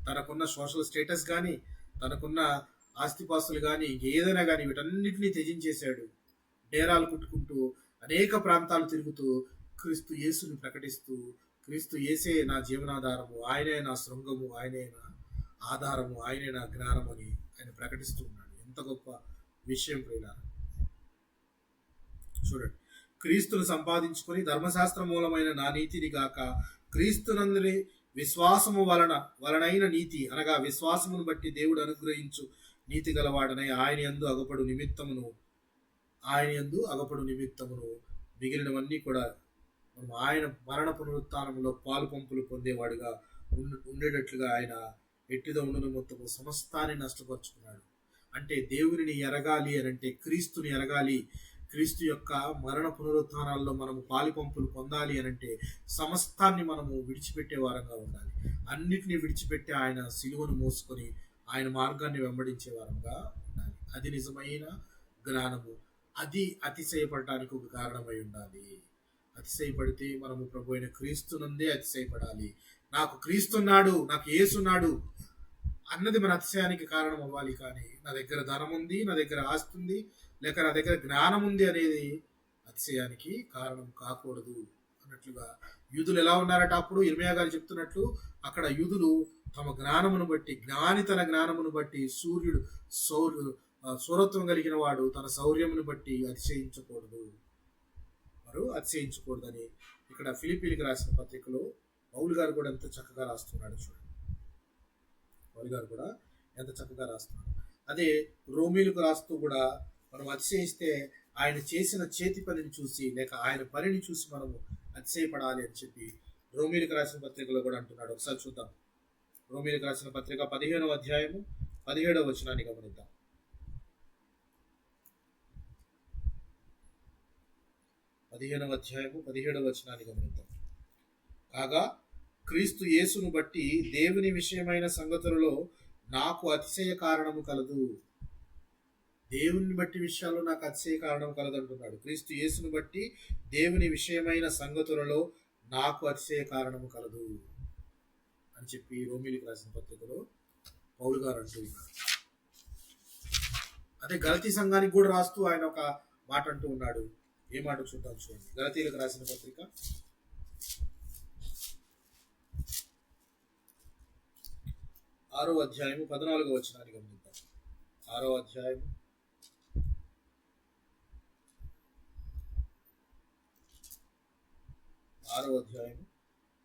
తనకున్న సోషల్ స్టేటస్ కానీ, తనకున్న ఆస్తిపాస్తులు కానీ, ఇంకేదైనా కానీ వీటన్నిటినీ త్యజించేశాడు. డేరాలు కుట్టుకుంటూ అనేక ప్రాంతాలు తిరుగుతూ క్రీస్తు యేసుని ప్రకటిస్తూ క్రీస్తు యేసే నా జీవనాధారము, ఆయనే నా శృంగము, ఆయనే నా ఆధారము, ఆయనే నా జ్ఞానం అని ఆయన ప్రకటిస్తూ ఉన్నాడు. ఎంత గొప్ప విషయం ప్రియులారా. చూడండి, క్రీస్తును సంపాదించుకొని ధర్మశాస్త్ర మూలమైన నా నీతిని గాక క్రీస్తునందుని విశ్వాసము వలనైన నీతి అనగా విశ్వాసమును బట్టి దేవుడు అనుగ్రహించు నీతి గలవాడనై ఆయన యందు అగపడు నిమిత్తమును మిగిలినవన్నీ కూడా మనం ఆయన మరణ పునరుత్థానంలో పాలు పంపులు పొందేవాడుగా ఉండేటట్లుగా ఆయన ఎట్టిదో ఉండును మొత్తము సమస్తాన్ని నష్టపరుచుకున్నాడు. అంటే దేవునిని ఎరగాలి అని అంటే క్రీస్తుని ఎరగాలి, క్రీస్తు యొక్క మరణ పునరుత్థానాల్లో మనము పాలిపంపులు పొందాలి అని అంటే సమస్తాన్ని మనము విడిచిపెట్టే వారంగా ఉండాలి. అన్నిటినీ విడిచిపెట్టి ఆయన సిలువను మోసుకొని ఆయన మార్గాన్ని వెంబడించే వారంగా ఉండాలి. అది నిజమైన జ్ఞానము. అది అతిశయపడటానికి ఒక కారణమై ఉండాలి. అతిశయపడితే మనము ప్రభు అయిన క్రీస్తునందే అతిశయపడాలి. నాకు క్రీస్తున్నాడు, నాకు యేసున్నాడు అన్నది మన అతిశయానికి కారణం అవ్వాలి. కానీ నా దగ్గర ధనం ఉంది, నా దగ్గర ఆస్తి ఉంది, లేక నా దగ్గర జ్ఞానం ఉంది అనేది అతిశయానికి కారణం కాకూడదు అన్నట్లుగా యూదులు ఎలా ఉన్నారట అప్పుడు ఇర్మీయా గారు చెప్తున్నట్లు, అక్కడ యూదులు తమ జ్ఞానమును బట్టి, జ్ఞాని తన జ్ఞానమును బట్టి, సూరత్వం కలిగిన వాడు తన శౌర్యమును బట్టి అతిశయించకూడదని ఇక్కడ ఫిలిప్పీలకు రాసిన పత్రికలో పౌలు గారు కూడా ఎంత చక్కగా రాస్తున్నాడు. చూడండి, పౌలు గారు కూడా ఎంత చక్కగా రాస్తున్నాడు. అదే రోమీలకు రాస్తూ కూడా మనం అతిశయిస్తే ఆయన చేసిన చేతి పనిని చూసి, లేక ఆయన పనిని చూసి మనము అతిశయపడాలి అని చెప్పి రోమీలకు రాసిన పత్రికలో కూడా అంటున్నాడు. ఒకసారి చూద్దాం. రోమీలకు రాసిన పత్రిక 15వ అధ్యాయము 17వ వచనాన్ని గమనిద్దాం. 15వ అధ్యాయము 17వ వచనాన్ని గమనిద్దాం. కాగా క్రీస్తు యేసును బట్టి దేవుని విషయమైన సంగతులలో నాకు అతిశయ కారణము కలదు. దేవుని బట్టి విషయాల్లో నాకు అతిశయ కారణం కలదు అంటున్నాడు. క్రీస్తు యేసును బట్టి దేవుని విషయమైన సంగతులలో నాకు అతిశయ కారణము కలదు అని చెప్పి రోమీలకు రాసిన పత్రికలో పౌలు గారు అంటూ ఉన్నారు. అదే గలతీ సంఘానికి కూడా రాస్తూ ఆయన ఒక మాట అంటూ ఉన్నాడు. ఏ మాట చూద్దాం. చూడండి, గలతీలకు రాసిన పత్రిక 6వ అధ్యాయము 14వ వచనాన్ని గమనిద్దాం. 6వ అధ్యాయము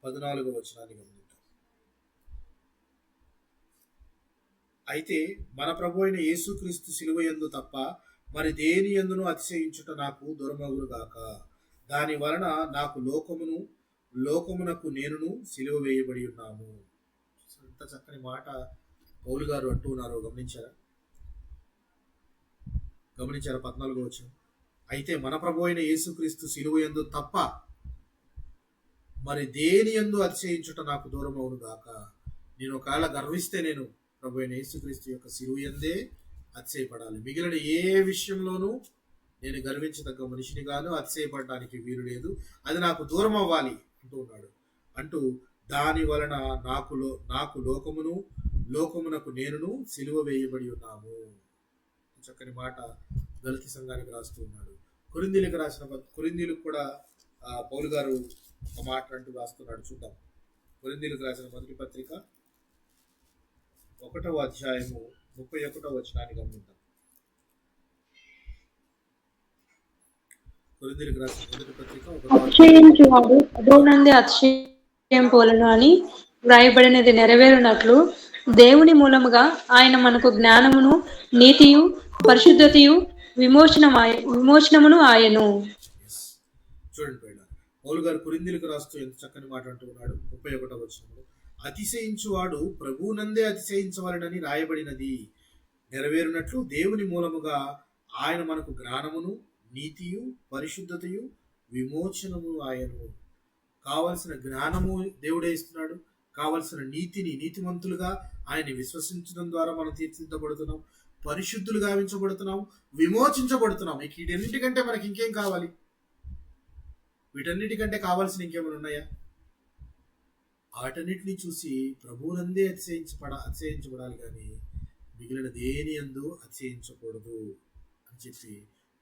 14వ వచనాన్ని గమనిద్దాం. అయితే మన ప్రభు అయిన యేసుక్రీస్తు శిలువ యందు తప్ప మరి దేని యందును అతిశయించుట నాకు దూరమగును గాక. దాని వలన నాకు లోకమునకు నేనును సిలువ వేయబడి ఉన్నాము. ఎంత చక్కని మాట పౌలు గారు అంటూ ఉన్నారు. గమనించారా? 14వ వచనం. అయితే మన ప్రభు అయిన యేసుక్రీస్తు శిలువ యందు తప్ప మరి దేని యందు అతిశయించుట నాకు దూరమవును గాక. నేను ఒకవేళ గర్విస్తే నేను ప్రభు అయిన యేసుక్రీస్తు యొక్క శిలువ యందే అతిశయపడాలి. మిగిలిన ఏ విషయంలోనూ నేను గర్వించదగ్గ మనిషిని గాను, అతిశయపడడానికి వీలు లేదు. అది నాకు దూరం అవ్వాలి అంటూ ఉన్నాడు. అంటూ దాని వలన నాకు లోకమునకు నేనును సిలువ వేయబడి ఉన్నాము. చక్కని మాట గలతీ సంఘానికి రాస్తూ ఉన్నాడు. కొరింథీలకు కూడా పౌలు గారు ఒక మాట అంటూ రాస్తున్నాడు. చూద్దాం. కొరింథీలకు రాసిన మొదటి పత్రిక 1వ అధ్యాయము 31వ వచనాన్ని గమనిద్దాం. కొరింథీలకు రాసిన మొదటి పత్రిక
1వ అతిశయం పోలను అని వ్రాయబడినది నెరవేరునట్లు దేవుని మూలముగా ఆయన మనకు జ్ఞానమును, నీతియు, పరిశుద్ధతయు, విమోచనమును ఆయను.
చూడండి, పౌలు గారు కొరింథీలకు రాస్తూ ఎంత చక్కని మాట అంటూ ఉన్నాడు. 31వ వచనంలో అతిశయించువాడు ప్రభువునందే అతిశయించవలెనని రాయబడినది నెరవేరునట్లు దేవుని మూలముగా ఆయన మనకు జ్ఞానమును, నీతియు, పరిశుద్ధతయు, విమోచనము ఆయను. కావలసిన జ్ఞానము దేవుడే ఇస్తున్నాడు. కావలసిన నీతిమంతులుగా ఆయన్ని విశ్వసించడం ద్వారా మనం తీర్చిదిద్దబడుతున్నాం. పరిశుద్ధులుగా గావించబడుతున్నాం, విమోచించబడుతున్నాం. వీటన్నిటికంటే మనకి ఇంకేం కావాలి? వీటన్నిటికంటే కావాల్సిన ఇంకేమైనా ఉన్నాయా? వాటన్నిటిని చూసి ప్రభువునందే అతిశయించబడాలి కానీ మిగిలిన దేని యందు అతిశయించకూడదు అని చెప్పి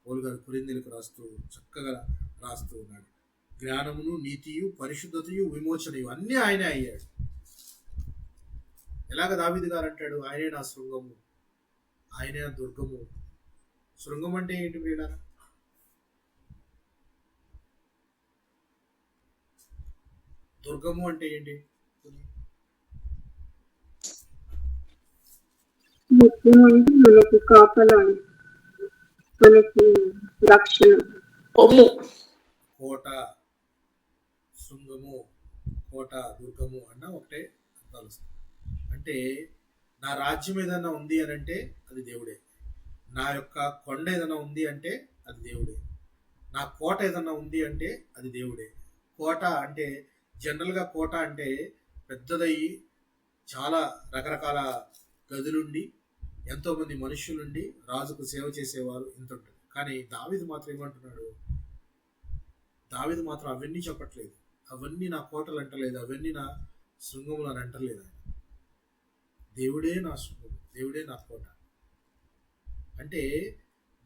పౌలు గారు కొరింథీలకు రాస్తూ చక్కగా రాస్తూ ఉన్నాడు. జ్ఞానమును, నీతియు, పరిశుద్ధతయు, విమోచనయు అన్నీ ఆయనే అయ్యాడు. ఎలాగ దావీదు గారు అంటాడు, ఆయనే నా శృంగము, ఆయనే నా దుర్గము. శృంగం అంటే ఏంటి ప్రియులారా? దుర్గము అంటే ఏంటి?
ముఖ్యమంది మనకి కాపలా, మనకి రక్షణ.
కోట, శృంగము, కోట, దుర్గము అన్న ఒకటే అర్థాలు వస్తాయి. అంటే నా రాజ్యం ఏదైనా ఉంది అని అంటే అది దేవుడే. నా యొక్క కొండ ఏదైనా ఉంది అంటే అది దేవుడే. నా కోట ఏదైనా ఉంది అంటే అది దేవుడే. కోట అంటే జనరల్గా కోట అంటే పెద్దదయ్యి చాలా రకరకాల గదులుండి ఎంతోమంది మనుషులుండి రాజుకు సేవ చేసేవారు ఇంత ఉంటుంది. కానీ దావీదు మాత్రం ఏమంటున్నాడు? దావీదు మాత్రం అవన్నీ చెప్పట్లేదు. అవన్నీ నా కోటలు అంటలేదు, అవన్నీ నా శృంగములు అని అంటలేదు. ఆయన దేవుడే నా శృంగము, దేవుడే నా కోట. అంటే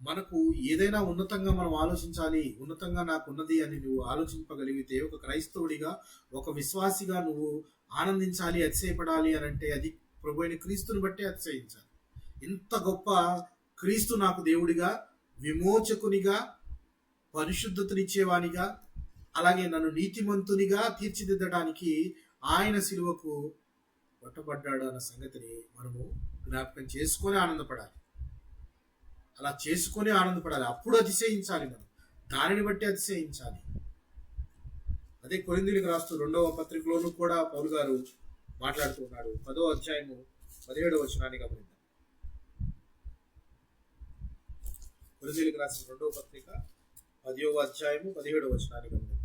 మనకు ఏదైనా ఉన్నతంగా మనం ఆలోచించాలి, ఉన్నతంగా నాకు ఉన్నది అని నువ్వు ఆలోచింపగలిగితే, ఒక క్రైస్తవుడిగా, ఒక విశ్వాసిగా నువ్వు ఆనందించాలి, అతిశయపడాలి అని అంటే అది ప్రభు అయిన క్రీస్తుని బట్టే అతిశయించాలి. ఇంత గొప్ప క్రీస్తు నాకు దేవుడిగా, విమోచకునిగా, పరిశుద్ధతనిచ్చేవానిగా, అలాగే నన్ను నీతిమంతునిగా తీర్చిదిద్దడానికి ఆయన శిలువకు కొట్టబడ్డాడు అన్న సంగతిని మనము జ్ఞాపకం చేసుకొని ఆనందపడాలి. అలా చేసుకొని ఆనందపడాలి. అప్పుడు అతిశయించాలి. మనం దానిని బట్టి అతిశయించాలి. అదే కొరింథీయులకు రాస్తూ 2వ పత్రికలోనూ కూడా పౌలు గారు మాట్లాడుతున్నాడు. 10వ అధ్యాయము 17వ వచనాన్ని గమనిద్దాం. కొరింథీయులకు రాసిన 2వ పత్రిక 10వ అధ్యాయము 17వ వచనాన్ని గమనిద్దాం.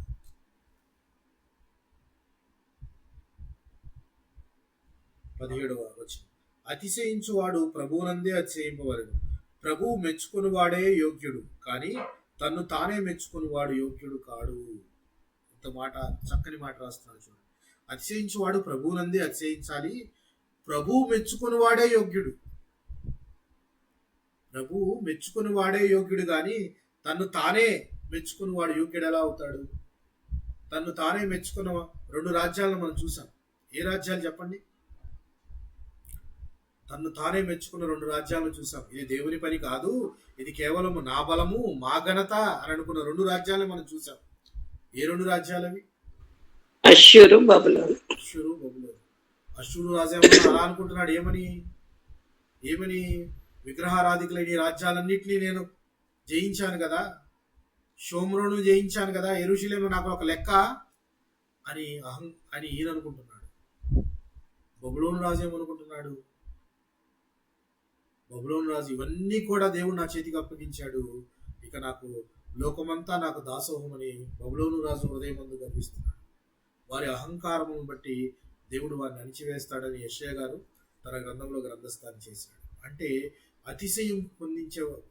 17వ వచనం. అతిశయించువాడు ప్రభువునందే అతిశయింపవలెను. ప్రభువు మెచ్చుకునివాడే యోగ్యుడు, కానీ తన్ను తానే మెచ్చుకునివాడు యోగ్యుడు కాడు. ఇంత మాట, చక్కని మాట రాస్తున్నాడు చూడండి. అతిశయించువాడు ప్రభువునందే అతిశయించాలి. ప్రభువు మెచ్చుకునివాడే యోగ్యుడు. ప్రభువు మెచ్చుకునివాడే యోగ్యుడు, కానీ తన్ను తానే మెచ్చుకునివాడు యోగ్యుడు ఎలా అవుతాడు? తన్ను తానే మెచ్చుకున్న 2 రాజ్యాలను మనం చూసాం. ఏ రాజ్యాలు చెప్పండి? తన్ను తానే మెచ్చుకున్న 2 రాజ్యాలను చూసాం. ఇది దేవుని పని కాదు, ఇది కేవలం నా బలము, మా ఘనత అని అనుకున్న 2 రాజ్యాలను మనం చూసాం. ఏ 2 రాజ్యాలు అవి?
అష్షూరు, బబులోను.
అష్షూరు, బబులోను. అష్షూరు రాజేమో అలా అనుకుంటున్నాడు. ఏమని విగ్రహారాధికులైన ఈ రాజ్యాలన్నింటినీ నేను జయించాను కదా, షోమ్రోను జయించాను కదా, యెరూషలేము నాకు ఒక లెక్క అని ఈయన అనుకుంటున్నాడు. బబులోను రాజు ఏమనుకుంటున్నాడు? బబులోను రాజు ఇవన్నీ కూడా దేవుడు నా చేతికి అప్పగించాడు, ఇక నాకు లోకమంతా నాకు దాసోహమని బబులోను రాజు హృదయం ముందు కనిపిస్తున్నాడు. వారి అహంకారమును బట్టి దేవుడు వారిని అణిచివేస్తాడని యెషయా గారు తన గ్రంథంలో గ్రంథస్థానం చేశాడు. అంటే అతిశయం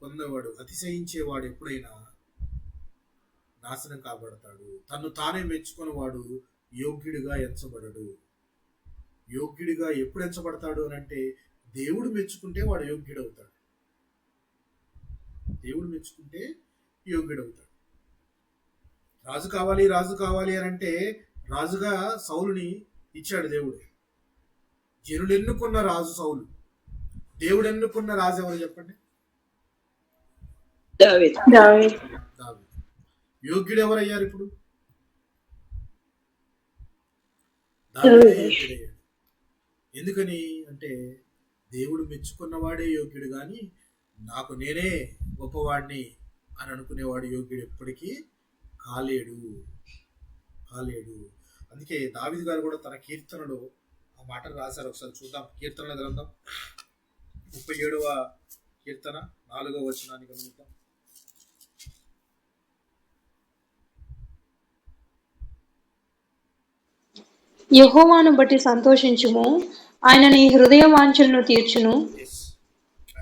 పొందేవాడు, అతిశయించేవాడు ఎప్పుడైనా నాశనం కాబడతాడు. తన్ను తానే మెచ్చుకున్నవాడు యోగ్యుడిగా ఎంచబడడు. యోగ్యుడిగా ఎప్పుడు ఎంచబడతాడు అని అంటే దేవుడు మెచ్చుకుంటే వాడు యోగ్యుడవుతాడు. దేవుడు మెచ్చుకుంటే యోగ్యుడవుతాడు. రాజు కావాలి అని అంటే రాజుగా సౌలుని ఇచ్చాడు దేవుడు. జనులు ఎన్నుకున్న రాజు సౌలు. దేవుడు ఎన్నుకున్న రాజు ఎవరు చెప్పండి?
దావీదు.
యోగ్యుడు ఎవరయ్యారు ఇప్పుడు? దావీదే యోగ్యుడయ్యాడు. ఎందుకని అంటే దేవుడు మెచ్చుకున్నవాడే యోగ్యుడు, కానీ నాకు నేనే గొప్పవాడిని అని అనుకునేవాడు యోగ్యుడు ఎప్పటికీ కాలేడు. అందుకే దావీదు గారు కూడా తన కీర్తనలో ఆ మాటలు రాశారు. ఒకసారి చూద్దాం. కీర్తనల గ్రంథం 37వ కీర్తన 4వ వచనాన్ని గమనిద్దాం.
యెహోవాను బట్టి సంతోషించుము, ఆయన నీ హృదయ వాంఛలను తీర్చును.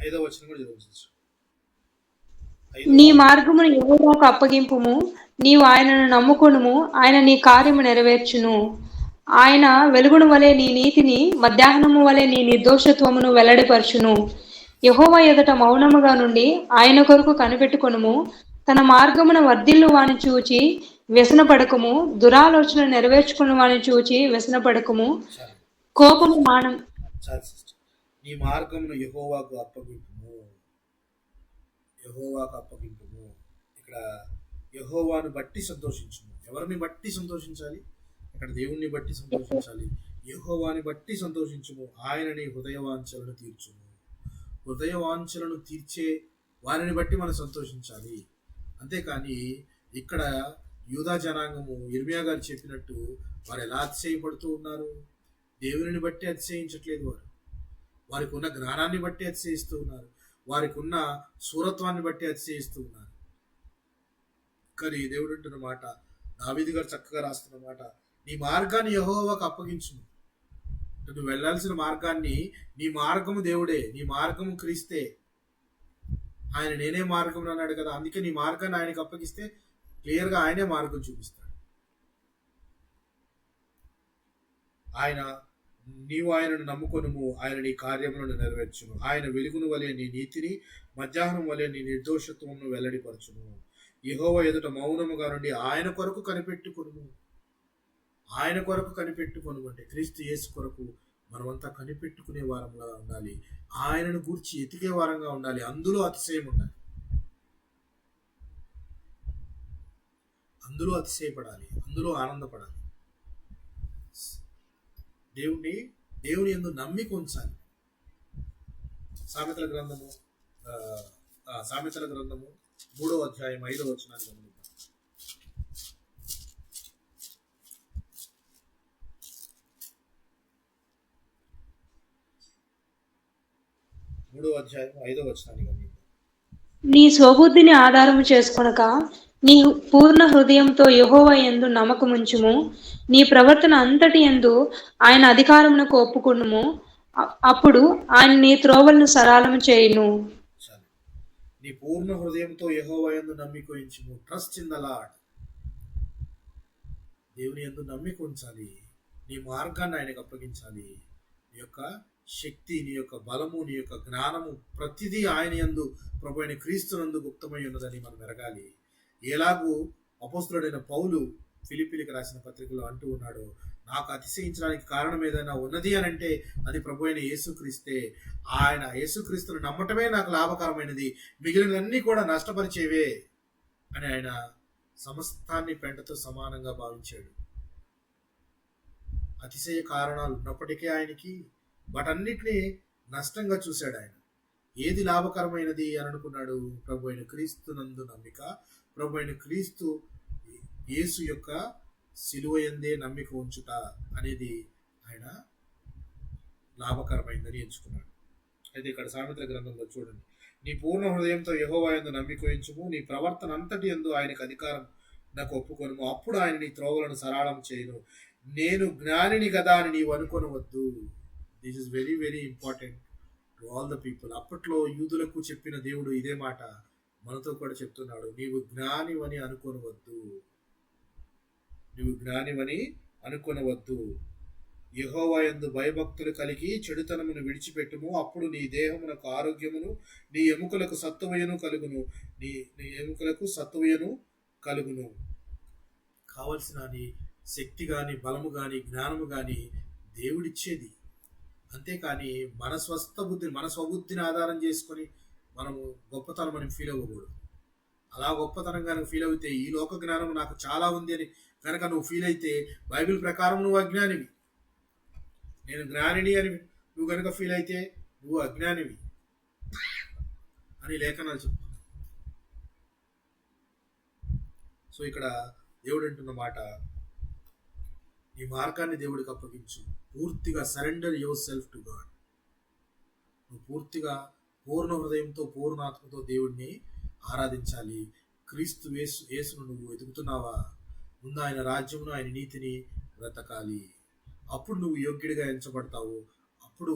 5వ వచనం కూడా చదవచ్చు.
నీ మార్గమును యెహోవాకు అప్పగింపుము, నీవు ఆయనను నమ్ముకొనుము, ఆయన నీ కార్యము నెరవేర్చును. ఆయన వెలుగును వలె నీ నీతిని, మధ్యాహ్నము వలె నీ నిర్దోషత్వమును వెల్లడిపరచును. యెహోవా ఎదుట మౌనముగా నుండి ఆయన కొరకు కనిపెట్టుకొనుము. తన మార్గమున వర్ధిల్లు వాని చూచి వ్యసనపడకము, దురాలోచన నెరవేర్చుకున్న వాడిని చూచి వ్యసనపడకము,
చాలు
కోపము మానం.
చాలు సిస్టర్. నీ మార్గమును యెహోవాకు అప్పగింపుము. యెహోవాకు అప్పగింపుము. ఇక్కడ యెహోవాను బట్టి సంతోషించుము. ఎవరిని బట్టి సంతోషించాలి? ఇక్కడ దేవుణ్ణి బట్టి సంతోషించాలి. యెహోవాని బట్టి సంతోషించుము. ఆయన నీ హృదయవాంఛలను తీర్చుము. హృదయవాంఛలను తీర్చే వారిని బట్టి మనం సంతోషించాలి. అంతేకాని ఇక్కడ యూదా జనాంగము ఇర్మియా గారు చెప్పినట్టు వారు ఎలా అతిశయపడుతూ ఉన్నారు? దేవుని బట్టి అతిశయించట్లేదు. వారికి ఉన్న జ్ఞానాన్ని బట్టి అతిశయిస్తూ ఉన్నారు. వారికి ఉన్న సూరత్వాన్ని బట్టి అతిశయిస్తూ ఉన్నారు. కానీ దేవుడు అంటున్న మాట, దావీదు గారు చక్కగా రాస్తున్న మాట, నీ మార్గాన్ని యెహోవాకు అప్పగించుము. నువ్వు వెళ్ళాల్సిన మార్గాన్ని, నీ మార్గము దేవుడే, నీ మార్గము క్రీస్తే. ఆయన నేనే మార్గం అన్నాడు కదా, అందుకే నీ మార్గాన్ని ఆయనకు అప్పగిస్తే క్లియర్గా ఆయనే మార్గం చూపిస్తాడు. నీవు ఆయనను నమ్ముకొనుము, ఆయన నీ కార్యములను నెరవేర్చును. ఆయన వెలుగును వలె నీ నీతిని, మధ్యాహ్నం వలె నీ నిర్దోషత్వమును వెల్లడిపరచును. యెహోవా ఎదుట మౌనముగా నుండి ఆయన కొరకు కనిపెట్టుకొనుము. ఆయన కొరకు కనిపెట్టుకొను అంటే క్రీస్తు యేసు కొరకు మనమంతా కనిపెట్టుకునే వారంగా ఉండాలి. ఆయనను గూర్చి ఎతికే వారంగా ఉండాలి. అందులో అతిశయం ఉండాలి. అందులో అతిశయపడాలి. అందులో ఆనందపడాలి. దేవుని యందు నమ్మిక ఉంచాలి. సామెతల గ్రంథము 3వ అధ్యాయం 5వ వచనాన్ని గమనిద్దాం. 3వ అధ్యాయం 5వ వచనాన్ని గమనిద్దాం.
నీ స్వబుద్ధిని ఆధారము చేసుకొనక నీ పూర్ణ హృదయంతో యెహోవా యందు నమ్మకముంచుము. నీ ప్రవర్తన అంతటి యందు ఆయన అధికారమునకు ఒప్పుకొనుము. అప్పుడు ఆయన నీ త్రోవలను సరళము చేయును.
నీ పూర్ణ హృదయంతో యెహోవా యందు నమ్మిక ఉంచుము. Trust in the Lord. దేవుని యందు నమ్మిక ఉంచాలి. నీ మార్గాన్ని ఆయనకు అప్పగించాలి. నీ యొక్క శక్తి, నీ యొక్క బలము, నీ యొక్క జ్ఞానము ప్రతిదీ ఆయన యందు, ప్రభు అయిన క్రీస్తునందు గుప్తమై ఉన్నదని మనం ఎరగాలి. ఎలాగూ అపోస్తలుడైన పౌలు ఫిలిప్పీలకు రాసిన పత్రికలో అంటూ ఉన్నాడు, నాకు అతిశయించడానికి కారణం ఏదైనా ఉన్నది అని అంటే అది ప్రభు అయిన యేసుక్రీస్తే. ఆయన యేసుక్రీస్తును నమ్మటమే నాకు లాభకరమైనది, మిగిలినవన్నీ కూడా నష్టపరిచేవే అని ఆయన సమస్తాన్ని పెంటతో సమానంగా భావించాడు. అతిశయ కారణాలు ఉన్నప్పటికీ ఆయనకి వాటన్నిటినీ నష్టంగా చూశాడు. ఆయన ఏది లాభకరమైనది అని అనుకున్నాడు? ప్రభు అయిన క్రీస్తునందు నమ్మిక, ప్రభు అయిన క్రీస్తు యేసు యొక్క సిలువ యందే నమ్మిక ఉంచుట అనేది ఆయన లాభకరమైందని ఎంచుకున్నాడు. అయితే ఇక్కడ సామెతల గ్రంథంలో చూడండి, నీ పూర్ణ హృదయంతో యెహోవా యందు నమ్మిక ఉంచుము. నీ ప్రవర్తన అంతటి యందు ఆయనకు అధికారం నాకు ఒప్పుకొనుము. అప్పుడు ఆయన నీ త్రోవలను సరళం చేయును. నేను జ్ఞానిని కదా అని నీవు అనుకొనవద్దు. This is very very important to all the people. అప్పట్లో యూదులకు చెప్పిన దేవుడు ఇదే మాట మనతో కూడా చెప్తున్నాడు. నీవు జ్ఞానివని అనుకొనవద్దు. నీవు జ్ఞానివని అనుకొనవద్దు. యెహోవా యందు భయభక్తులు కలిగి చెడుతనమును విడిచిపెట్టుము. అప్పుడు నీ దేహమునకు ఆరోగ్యమును, నీ ఎముకలకు సత్తువయను కలుగును. నీ ఎముకలకు సత్తువయను కలుగును. కావలసిన నీ శక్తి గాని, బలము గాని, జ్ఞానము గాని దేవుడిచ్చేది. అంతేకాని మన స్వబుద్ధిని ఆధారం చేసుకొని మనము గొప్పతనం అని ఫీల్ అవ్వకూడదు. అలా గొప్పతనం కనుక ఫీల్ అయితే, ఈ లోక జ్ఞానం నాకు చాలా ఉంది అని కనుక నువ్వు ఫీల్ అయితే, బైబిల్ ప్రకారం నువ్వు అజ్ఞానివి. నేను జ్ఞానిని అని నువ్వు కనుక ఫీల్ అయితే నువ్వు అజ్ఞానివి అని లేఖనాలు చెప్తున్నాయి. సో ఇక్కడ దేవుడు అంటున్న మాట, ఈ మార్గాన్ని దేవుడికి అప్పగించు. పూర్తిగా surrender your self to God. నువ్వు పూర్తిగా పూర్ణ హృదయంతో, పూర్ణాత్మతో దేవుడిని ఆరాధించాలి. క్రీస్తు యేసును నువ్వు వెతుకుతున్నావా? ముందు ఆయన రాజ్యమును, ఆయన నీతిని వెతకాలి. అప్పుడు నువ్వు యోగ్యుడిగా ఎంచబడతావు. అప్పుడు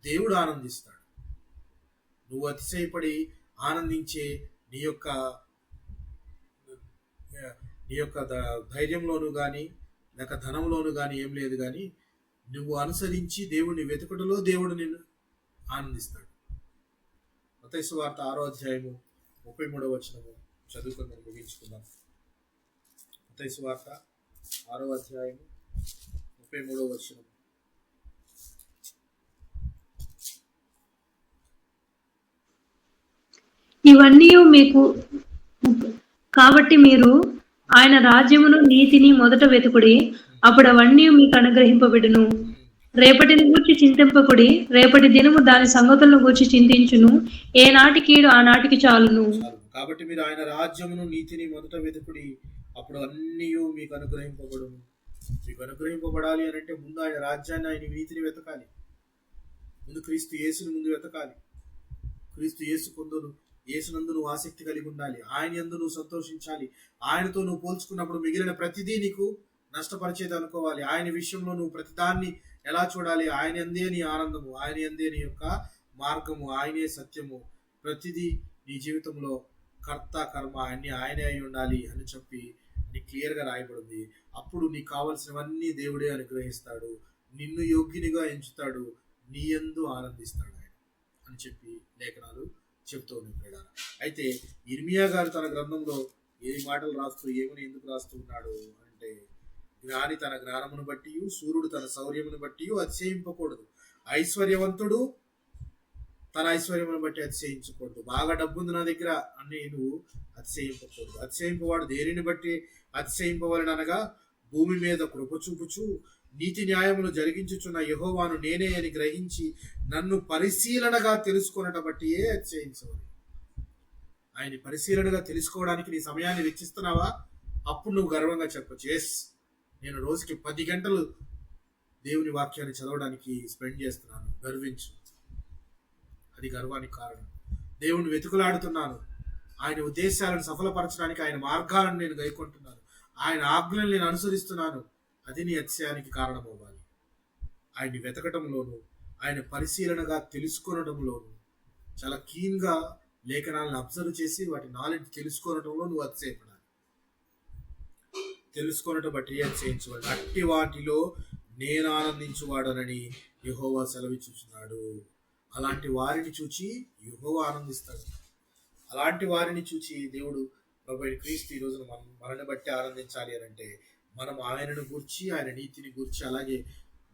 దేవుడు ఆనందిస్తాడు. నువ్వు అతిశయపడి ఆనందించే నీ యొక్క ధైర్యంలోనూ కానీ లేక ధనంలోనూ కానీ ఏం లేదు. కానీ నువ్వు అనుసరించి దేవుడిని వెతుకుటలో దేవుడు నిన్ను ఆనందిస్తాడు. మత్తయి సువార్త 6వ అధ్యాయము 33వ వచనము చదువుకొని ముగించుకుందాం. మత్తయి సువార్త 6వ అధ్యాయం 33వ వచనం.
ఇవన్నీ మీకు కాబట్టి మీరు ఆయన రాజ్యమును నీతిని మొదట వెతుకుడి, అప్పుడు అవన్నీ మీకు అనుగ్రహింపబడును. రేపటిని గూర్చి చింతింపకుడి, రేపటి దినము దాని సంగతులను గూర్చి చింతించును. ఏనాటి కీడు ఆనాటికి చాలును.
కాబట్టి మీరు ఆయన రాజ్యమును నీతిని మొదట వెతుకుడి, అప్పుడు అన్నీ మీకు అనుగ్రహింపబడును. మీకు అనుగ్రహింపబడాలి అని అంటే ముందు ఆయన రాజ్యాన్ని, ఆయన నీతిని వెతకాలి. ముందు క్రీస్తు యేసుని ముందు వెతకాలి. క్రీస్తు యేసు పొందును, యేసునందు నువ్వు ఆసక్తి కలిగి ఉండాలి. ఆయన యందు నువ్వు సంతోషించాలి. ఆయనతో నువ్వు పోల్చుకున్నప్పుడు మిగిలిన ప్రతిదీ నీకు నష్టపరిచేది అనుకోవాలి. ఆయన విషయంలో నువ్వు ప్రతిదాన్ని ఎలా చూడాలి? ఆయన యందే నీ ఆనందము, ఆయన యందే నీ యొక్క మార్గము, ఆయనే సత్యము, ప్రతిదీ నీ జీవితంలో కర్త కర్మ అన్ని ఆయనే అయి ఉండాలి అని చెప్పి నీకు క్లియర్గా రాయబడింది. అప్పుడు నీకు కావలసినవన్నీ దేవుడే అనుగ్రహిస్తాడు, నిన్ను యోగ్యునిగా ఎంచుతాడు, నీ యందు ఆనందిస్తాడు ఆయన అని చెప్పి లేఖనాలు చెప్తూ ఉన్నాయి. అయితే ఇర్మియా గారు తన గ్రంథంలో ఏ మాటలు రాస్తూ ఏమని ఎందుకు రాస్తూ ఉన్నాడు అంటే, జ్ఞాని తన జ్ఞానమును బట్టి, సూర్యుడు తన శౌర్యమును బట్టి అతిశయింపకూడదు, ఐశ్వర్యవంతుడు తన ఐశ్వర్యమును బట్టి అతిశయించకూడదు, బాగా డబ్బుంది నా దగ్గర అని నువ్వు అతిశయింపకూడదు. అతిశయింపవాడు దేనిని బట్టి అతిశయింపవలన అనగా, భూమి మీద కృప చూపుచు నీతి న్యాయములు జరిగించుచున్న యెహోవాను నేనే అని గ్రహించి నన్ను పరిశీలనగా తెలుసుకొనట బట్టియే అతిశయించవాలి. ఆయన పరిశీలనగా తెలుసుకోవడానికి నీ సమయాన్ని వెచ్చిస్తున్నావా? అప్పుడు నువ్వు గర్వంగా చెప్పచ్చు, ఎస్ నేను రోజుకి 10 గంటలు దేవుని వాక్యాన్ని చదవడానికి స్పెండ్ చేస్తున్నాను, గర్వించు. అది గర్వానికి కారణం. దేవుని వెతుకులాడుతున్నాను, ఆయన ఉద్దేశాలను సఫలపరచడానికి ఆయన మార్గాలను నేను గైకొంటున్నాను, ఆయన ఆజ్ఞలను నేను అనుసరిస్తున్నాను. అది నీ అతిశయానికి కారణం అవ్వాలి. ఆయన్ని వెతకటంలోను, ఆయన పరిశీలనగా తెలుసుకోవడంలోను, చాలా కీన్గా లేఖనాలను అబ్జర్వ్ చేసి వాటి నాలెడ్జ్ తెలుసుకోవడంలో నువ్వు అతిశయపడాలి. తెలుసుకొనట బట్టి అతిశయించవాలి. అట్టి వాటిలో నేను ఆనందించువాడనని యెహోవా సెలవిచ్చుచున్నాడు. అలాంటి వారిని చూచి యెహోవా ఆనందిస్తాడు. అలాంటి వారిని చూచి దేవుడు ప్రభువైన క్రీస్తు ఈ రోజున మనల్ని బట్టి ఆనందించాలి అని అంటే, మనం ఆయనను గురించి, ఆయన నీతిని గురించి, అలాగే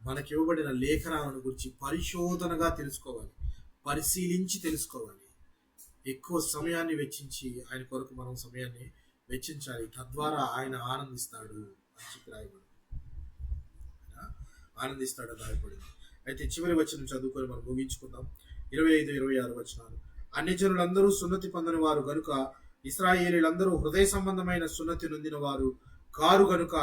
మనకి ఇవ్వబడిన లేఖనాలను గురించి పరిశోధనగా తెలుసుకోవాలి, పరిశీలించి తెలుసుకోవాలి. ఎక్కువ సమయాన్ని వెచ్చించి ఆయన కొరకు మనం సమయాన్ని వెచ్చించాలి. తద్వారా ఆయన ఆనందిస్తాడు అని చెప్పి రాయబడింది. ఆనందిస్తాడు రాయబడింది. అయితే చివరి వచనం చదువుకొని మనం ముగించుకుందాం. 25-26 వచనాలు. అన్యజనులందరూ సున్నతి పొందని వారు గనుక ఇశ్రాయేలీలందరూ హృదయ సంబంధమైన సున్నతి నొందిన వారు కారు గనుక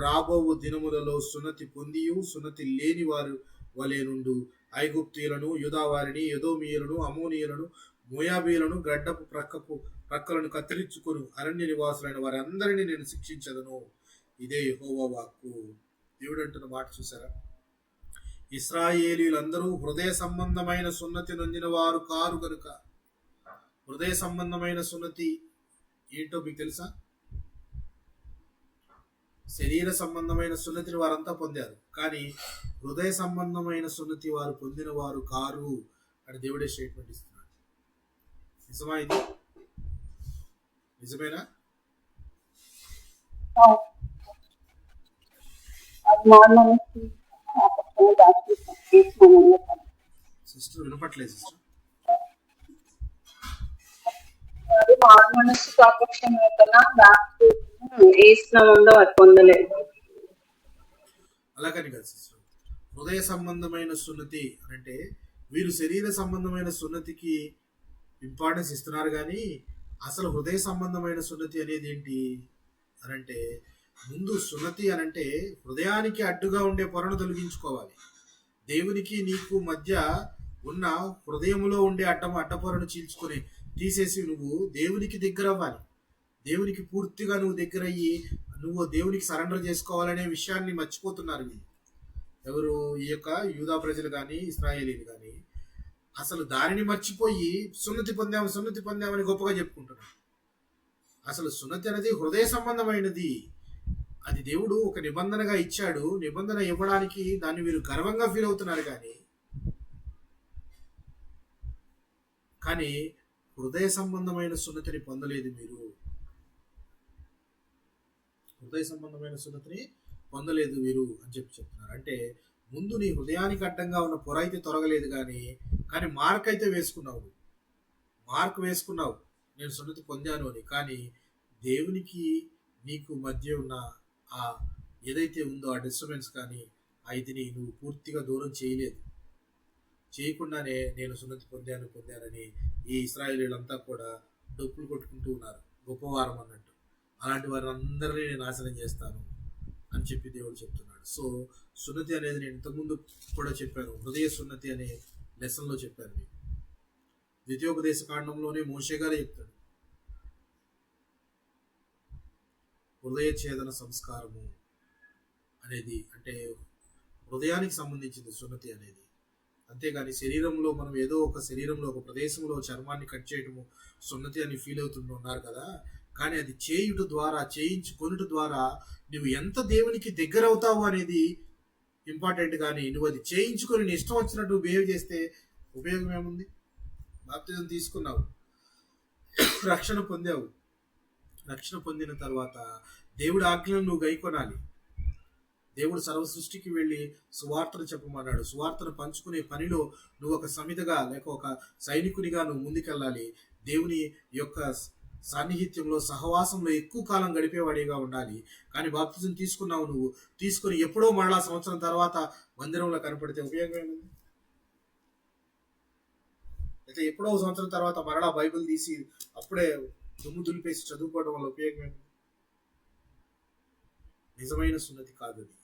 రాబోవు దినములలో సున్నతి పొందియు సున్నతి లేని వారు వలె నుండు ఐగుప్తీయులను, యూదావారిని, ఎదోమీయులను, అమోనీయులను, మోయాబీయులను, గడ్డపు ప్రక్కలను కత్తిరించుకుని అరణ్య నివాసులైన వారి అందరినీ నేను శిక్షించదను. ఇదే యెహోవా వాక్కు. దేవుడు అంటున్న మాట చూసారా? ఇశ్రాయేలీలందరూ హృదయ సంబంధమైన సున్నతి నొందిన వారు కారు గనుక. హృదయ సంబంధమైన సున్నతి ఏంటో మీకు తెలుసా? శరీర సంబంధమైన సున్నతిని వారంతా పొందారు, కానీ హృదయ సంబంధమైన సున్నతి వారు పొందిన వారు కారు అని దేవుడే స్టేట్మెంట్ ఇస్తున్నాడు. నిజమా? ఇది నిజమేనా? సిస్టర్ వినపట్లేదు సిస్టర్.
మనస్సు సాపేక్షం ఏసునామంలో అది పొందలేదు.
అలాగని కాదు సిస్టర్. హృదయ సంబంధమైన సున్నతి అంటే వీరు శరీర సంబంధమైన సున్నతికి ఇంపార్టెన్స్ ఇస్తున్నారు, కానీ అసలు హృదయ సంబంధమైన సున్నతి అనేది ఏంటి అనంటే, ముందు సున్నతి అనంటే హృదయానికి అడ్డుగా ఉండే పొరను తొలగించుకోవాలి. దేవునికి నీకు మధ్య ఉన్న హృదయములో ఉండే అడ్డపొరను చీల్చుకొని తీసేసి నువ్వు దేవునికి దగ్గర అవ్వాలి. దేవునికి పూర్తిగా నువ్వు దగ్గర అయ్యి నువ్వు దేవునికి సరెండర్ చేసుకోవాలనే విషయాన్ని మర్చిపోతున్నారు వీళ్ళు. ఎవరు? ఈ యొక్క యూదా ప్రజలు కానీ ఇశ్రాయేలీలు కానీ అసలు దానిని మర్చిపోయి సున్నతి పొందామని గొప్పగా చెప్పుకుంటున్నారు. అసలు సున్నతి అనేది హృదయ సంబంధమైనది. అది దేవుడు ఒక నిబంధనగా ఇచ్చాడు. నిబంధన ఇవ్వడానికి దాన్ని వీరు గర్వంగా ఫీల్ అవుతున్నారు, కానీ హృదయ సంబంధమైన సున్నతిని పొందలేదు మీరు. హృదయ సంబంధమైన సున్నతిని పొందలేదు వీరు అని చెప్తున్నారు. అంటే ముందు నీ హృదయానికి అడ్డంగా ఉన్న పొర అయితే తొలగలేదు కానీ మార్క్ అయితే వేసుకున్నావు. మార్క్ వేసుకున్నావు నేను సున్నతి పొందాను అని. కానీ దేవునికి నీకు మధ్య ఉన్న ఆ ఏదైతే ఉందో ఆ డిస్టర్బెన్స్ కానీ ఆ ఇదిని నువ్వు పూర్తిగా దూరం చేయకుండానే నేను సున్నతి పొందానని ఈ ఇశ్రాయేలీయులంతా కూడా డొప్పులు కొట్టుకుంటూ ఉన్నారు, గొప్పవారం అన్నట్టు. అలాంటి వారిని అందరినీ నేను నాశనం చేస్తాను అని చెప్పి దేవుడు చెప్తున్నాడు. సో సున్నతి అనేది నేను ఇంతకుముందు కూడా చెప్పాను, హృదయ సున్నతి అనే లెసన్లో చెప్పాను మీకు. ద్వితీయోపదేశ కాండంలోనే మోషే గారే చెప్తాడు, హృదయ ఛేదన సంస్కారము అనేది అంటే హృదయానికి సంబంధించింది సున్నతి అనేది. అంతేగాని శరీరంలో మనం ఏదో ఒక శరీరంలో ఒక ప్రదేశంలో చర్మాన్ని కట్ చేయటము సున్నతి అని ఫీల్ అవుతున్నారు కదా. కానీ అది చేయుట ద్వారా చేయించుకొనుట ద్వారా నువ్వు ఎంత దేవునికి దగ్గర అవుతావు అనేది ఇంపార్టెంట్. కానీ నువ్వు అది చేయించుకొని నీ ఇష్టం వచ్చినట్టు బిహేవ్ చేస్తే ఉపయోగం ఏముంది? బాప్తిజం తీసుకున్నావు, రక్షణ పొందావు, రక్షణ పొందిన తర్వాత దేవుడి ఆజ్ఞలను నువ్వు గైకొనాలి. దేవుడు సర్వ సృష్టికి వెళ్ళి సువార్తను చెప్పమన్నాడు. సువార్తను పంచుకునే పనిలో నువ్వు ఒక సమితగా లేక ఒక సైనికునిగా నువ్వు ముందుకెళ్ళాలి. దేవుని యొక్క సాన్నిహిత్యంలో సహవాసంలో ఎక్కువ కాలం గడిపేవాడిగా ఉండాలి. కానీ బాప్తిజం తీసుకున్నావు, నువ్వు తీసుకుని ఎప్పుడో మరలా సంవత్సరం తర్వాత మందిరంలో కనపడితే ఉపయోగం ఏముంది? అయితే ఎప్పుడో సంవత్సరం తర్వాత మరలా బైబిల్ తీసి అప్పుడే దుమ్ము దులిపేసి చదువుకోవడం వల్ల ఉపయోగం ఏముంది? నిజమైన సున్నతి కాదు అది.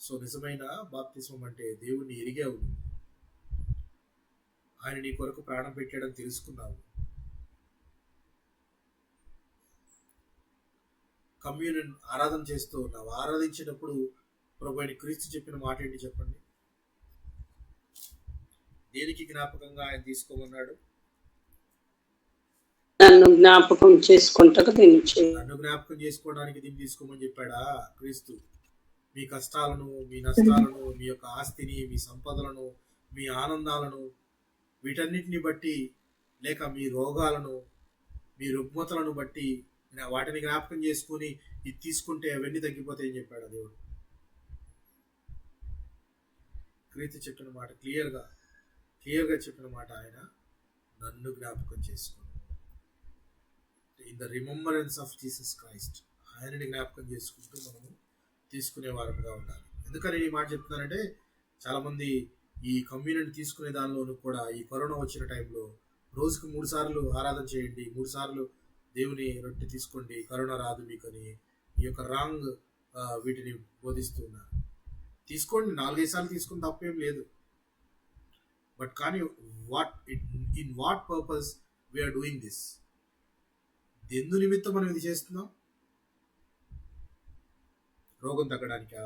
సో నిజమైన బాప్తిస్మం అంటే దేవుణ్ణి ఎరిగావు, ఆయన నీ కొరకు ప్రాణం పెట్టాడని తెలుసుకున్నావు. కమ్యూనియన్ ఆరాధన చేస్తూ ఉన్నావు. ఆరాధించేటప్పుడు ప్రభువైన క్రీస్తు చెప్పిన మాట ఏంటి చెప్పండి? దేనికి జ్ఞాపకంగా ఆయన తీసుకోమన్నాడు?
నన్ను జ్ఞాపకం చేసుకుంటకు
నన్ను జ్ఞాపకం చేసుకోవడానికి దీన్ని తీసుకోమని చెప్పాడా క్రీస్తు? మీ కష్టాలను, మీ నష్టాలను, మీ యొక్క ఆస్తిని, మీ సంపదలను, మీ ఆనందాలను, వీటన్నిటిని బట్టి లేక మీ రోగాలను, మీ రుగ్మతలను బట్టి వాటిని జ్ఞాపకం చేసుకుని ఇది తీసుకుంటే అవన్నీ తగ్గిపోతాయని చెప్పాడు దేవుడు. క్రీస్తు చెప్పిన మాట క్లియర్గా చెప్పిన మాట ఆయన, నన్ను జ్ఞాపకం చేసుకోండి. In the remembrance of Jesus Christ, ఆయనని జ్ఞాపకం చేసుకుంటూ మనము తీసుకునే వారంగా ఉండాలి. ఎందుకని ఈ మాట చెప్తున్నానంటే చాలామంది ఈ కమ్యూనిటీ తీసుకునే దానిలోనూ కూడా ఈ కరోనా వచ్చిన టైంలో రోజుకు 3 సార్లు ఆరాధన చేయండి, 3 సార్లు దేవుని రొట్టె తీసుకోండి, కరోనా రాదు మీకని ఈ యొక్క రాంగ్ వీటిని బోధిస్తూ ఉన్నారు. తీసుకోండి, 4-5 సార్లు తీసుకుని తప్పేం లేదు. బట్ కానీ in what purpose we are doing this? ఎందు నిమిత్తం మనం ఇది చేస్తున్నాం? రోగం తగ్గడానికా?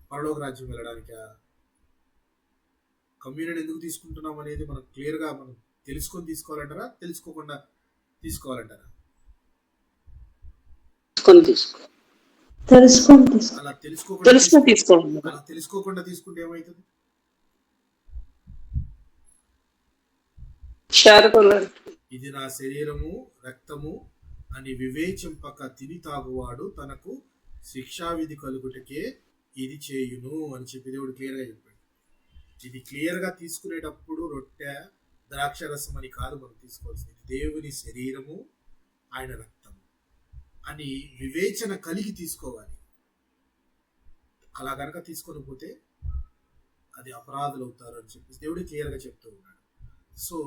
పరలోక రాజ్యం వెళ్ళడానికా? కమ్యూనిటీ ఎందుకు తీసుకుంటున్నాం అనేది మనం క్లియర్గా మనం తెలుసుకొని తీసుకోవాలంటారా, తెలుసుకోకుండా తీసుకోవాలంటారా? అలా తెలుసుకోకుండా తీసుకుంటే ఏమవుతుంది? ఇది నా శరీరము రక్తము అని వివేచింపక తిని తాగువాడు తనకు శిక్షావిధి కలుగుటకే ఇది చేయును అని చెప్పి దేవుడు క్లియర్గా చెప్పాడు. ఇది క్లియర్గా తీసుకునేటప్పుడు రొట్టె ద్రాక్షరసం అని కాదు మనం తీసుకోవాల్సింది. దేవుని శరీరము ఆయన రక్తము అని వివేచన కలిగి తీసుకోవాలి. అలా కనుక తీసుకొని పోతే అది అపరాధులు అవుతారు అని చెప్పి దేవుడు క్లియర్గా చెప్తూ ఉన్నాడు. సో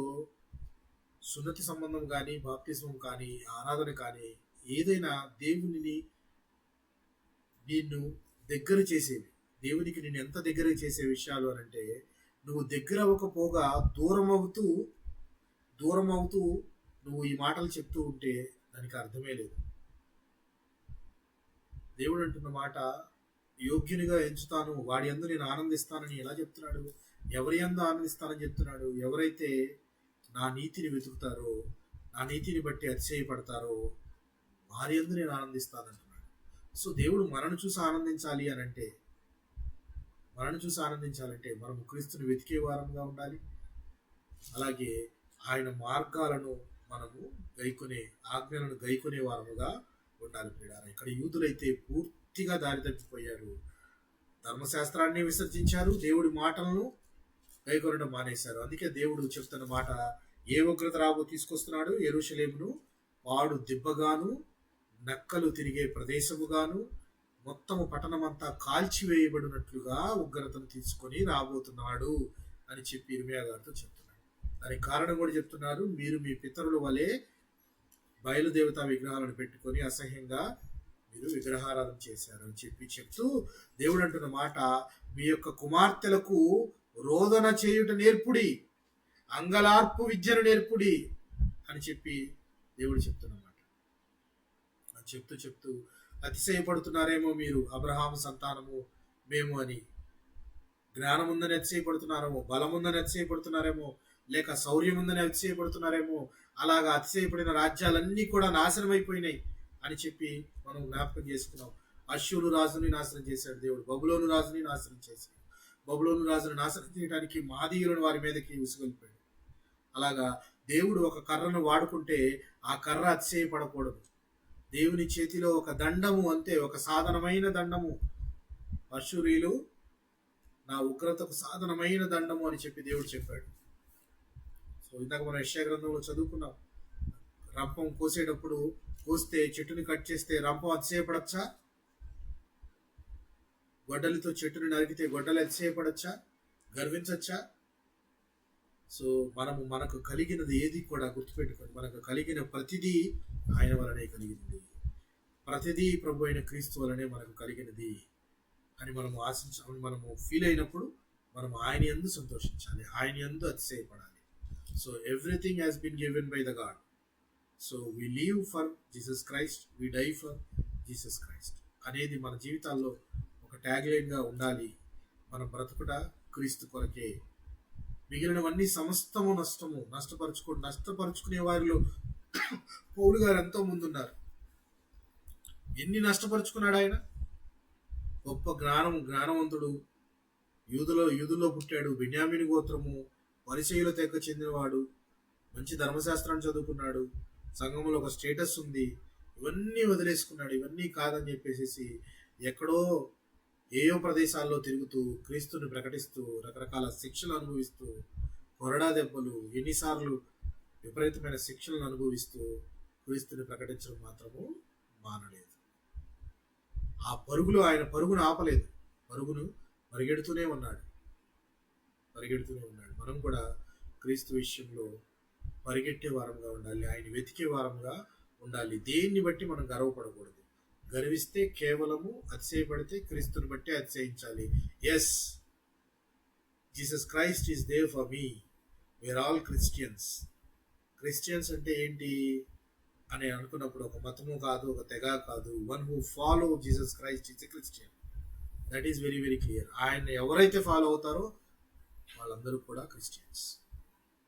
సున్నతి సంబంధం కానీ, బాప్తిజం కానీ, ఆరాధన కానీ ఏదైనా దేవునిని నిన్ను దగ్గర చేసేవి, దేవునికి నేను ఎంత దగ్గర చేసే విషయాలు అని అంటే, నువ్వు దగ్గర అవ్వకపోగా దూరం అవుతూ నువ్వు ఈ మాటలు చెప్తూ ఉంటే దానికి అర్థమే లేదు. దేవుడు అంటున్న మాట, యోగ్యునిగా ఎంచుతాను, వాడి యందు నేను ఆనందిస్తానని ఎలా చెప్తున్నాడు? ఎవరి యందు ఆనందిస్తానని చెప్తున్నాడు? ఎవరైతే నా నీతిని వెతుకుతారో, నా నీతిని బట్టి అతిశయపడతారో వారి యందు నేను ఆనందిస్తానంటున్నాడు. సో దేవుడు మనను చూసి ఆనందించాలి అనంటే మనం క్రీస్తుని వెతికే వారంగా ఉండాలి. అలాగే ఆయన మార్గాలను మనము గైకొనే ఆజ్ఞలను గైకొనే వారముగా ఉండాలి ప్రియులారా. ఇక్కడ యూదులైతే పూర్తిగా దారి తప్పిపోయారు. ధర్మశాస్త్రాన్ని విసర్జించారు, దేవుడి మాటలను గైకొనడం మానేశారు. అందుకే దేవుడు చెప్తున్న మాట, ఏ ఉగ్రత రాబో తీసుకొస్తున్నాడు, యెరూషలేమును పాడు దిబ్బగాను నక్కలు తిరిగే ప్రదేశముగాను మొత్తము పట్టణమంతా కాల్చివేయబడినట్లుగా ఉగ్రతను తీసుకొని రాబోతున్నాడు అని చెప్పి ఇర్మియా గారితో చెప్తున్నాడు. దానికి కారణం కూడా చెప్తున్నారు, మీరు మీ పితరుల వలె బయలుదేవతా విగ్రహాలను పెట్టుకొని అసహ్యంగా మీరు విగ్రహారాధన చేశారు అని చెప్తూ దేవుడు అంటున్న మాట, మీ యొక్క కుమార్తెలకు రోదన చేయుట నేర్పుడి, అంగలార్పు విద్యను నేర్పుడి అని చెప్పి దేవుడు చెప్తున్నమాట. చెప్తూ అతిశయపడుతున్నారేమో మీరు, అబ్రహాము సంతానము మేము అని. జ్ఞానం ఉందని అతిశయపడుతున్నారేమో, బలం ఉందని అతిశయపడుతున్నారేమో, లేక శౌర్యం ఉందని అతిశయపడుతున్నారేమో. అలాగా అతిశయపడిన రాజ్యాలన్నీ కూడా నాశనం అయిపోయినాయి అని చెప్పి మనం జ్ఞాపకం చేసుకున్నాం. అష్షూరు రాజుని నాశనం చేశాడు దేవుడు, బబులోను రాజుని నాశనం చేశాడు. బబులోను రాజుని నాశనం చేయడానికి మాదీయులను వారి మీదకి ఉసుగొల్పాడు. అలాగా దేవుడు ఒక కర్రను వాడుకుంటే ఆ కర్ర అతిశయపడకూడదు. దేవుని చేతిలో ఒక దండము, అంతే, ఒక సాధనమైన దండము. అష్షూరీయులు నా ఉగ్రతకు సాధనమైన దండము అని చెప్పి దేవుడు చెప్పాడు. సో ఇందాక మనం యెషయా గ్రంథంలో చదువుకున్నాం, రంపం కోస్తే చెట్టుని కట్ చేస్తే రంపం అతిశయపడచ్చా? గొడ్డలితో చెట్టుని నరికితే గొడ్డలు అతిశయపడచ్చా? గర్వించచ్చా? సో మనకు కలిగినది ఏది కూడా గుర్తుపెట్టుకోండి, మనకు కలిగిన ప్రతిదీ ఆయన వలనే కలిగినది, ప్రతిదీ ప్రభు అయిన క్రీస్తు వలనే మనకు కలిగినది అని మనము మనము ఫీల్ అయినప్పుడు మనం ఆయన యందు సంతోషించాలి, ఆయన యందు అతిశయపడాలి. So everything has been given by the God. So we live for Jesus Christ, we die for Jesus Christ అనేది మన జీవితాల్లో ఒక ట్యాగ్ లైన్గా ఉండాలి. మన బ్రతుకుట క్రీస్తు కొరకే, మిగిలినవన్నీ సమస్తము నష్టపరుచుకునే వారిలో పౌలు గారు ఎంతో ముందున్నారు. ఎన్ని నష్టపరుచుకున్నాడు ఆయన! గొప్ప జ్ఞానవంతుడు, యూదులో పుట్టాడు, బెన్యామీను గోత్రము, పరిసయ్యుల తెగ చెందినవాడు, మంచి ధర్మశాస్త్రాన్ని చదువుకున్నాడు, సంఘంలో ఒక స్టేటస్ ఉంది. ఇవన్నీ వదిలేసుకున్నాడు. ఇవన్నీ కాదని చెప్పేసి ఎక్కడో ఏయో ప్రదేశాల్లో తిరుగుతూ క్రీస్తుని ప్రకటిస్తూ రకరకాల శిక్షలు అనుభవిస్తూ, కొరడా దెబ్బలు, ఎన్నిసార్లు విపరీతమైన శిక్షలను అనుభవిస్తూ క్రీస్తుని ప్రకటించడం మాత్రము మానలేదు. ఆ ఆయన పరుగును ఆపలేదు, పరుగును పరిగెడుతూనే ఉన్నాడు. మనం కూడా క్రీస్తు విషయంలో పరిగెట్టే వారంగా ఉండాలి, ఆయన వెతికే వారంగా ఉండాలి. దేన్ని బట్టి మనం గర్వపడకూడదు. గర్విస్తే కేవలము, అతిశయపడితే క్రీస్తుని బట్టి అతిశయించాలి. Yes, Jesus Christ is there for me, we're all Christians. Christians అంటే ఏంటి అని అనుకున్నప్పుడు ఒక మతము కాదు, ఒక తెగ కాదు. One who follow Jesus Christ is a Christian. That is very very clear. ఆయన ఎవరైతే ఫాలో అవుతారో వాళ్ళందరూ కూడా క్రిస్టియన్స్.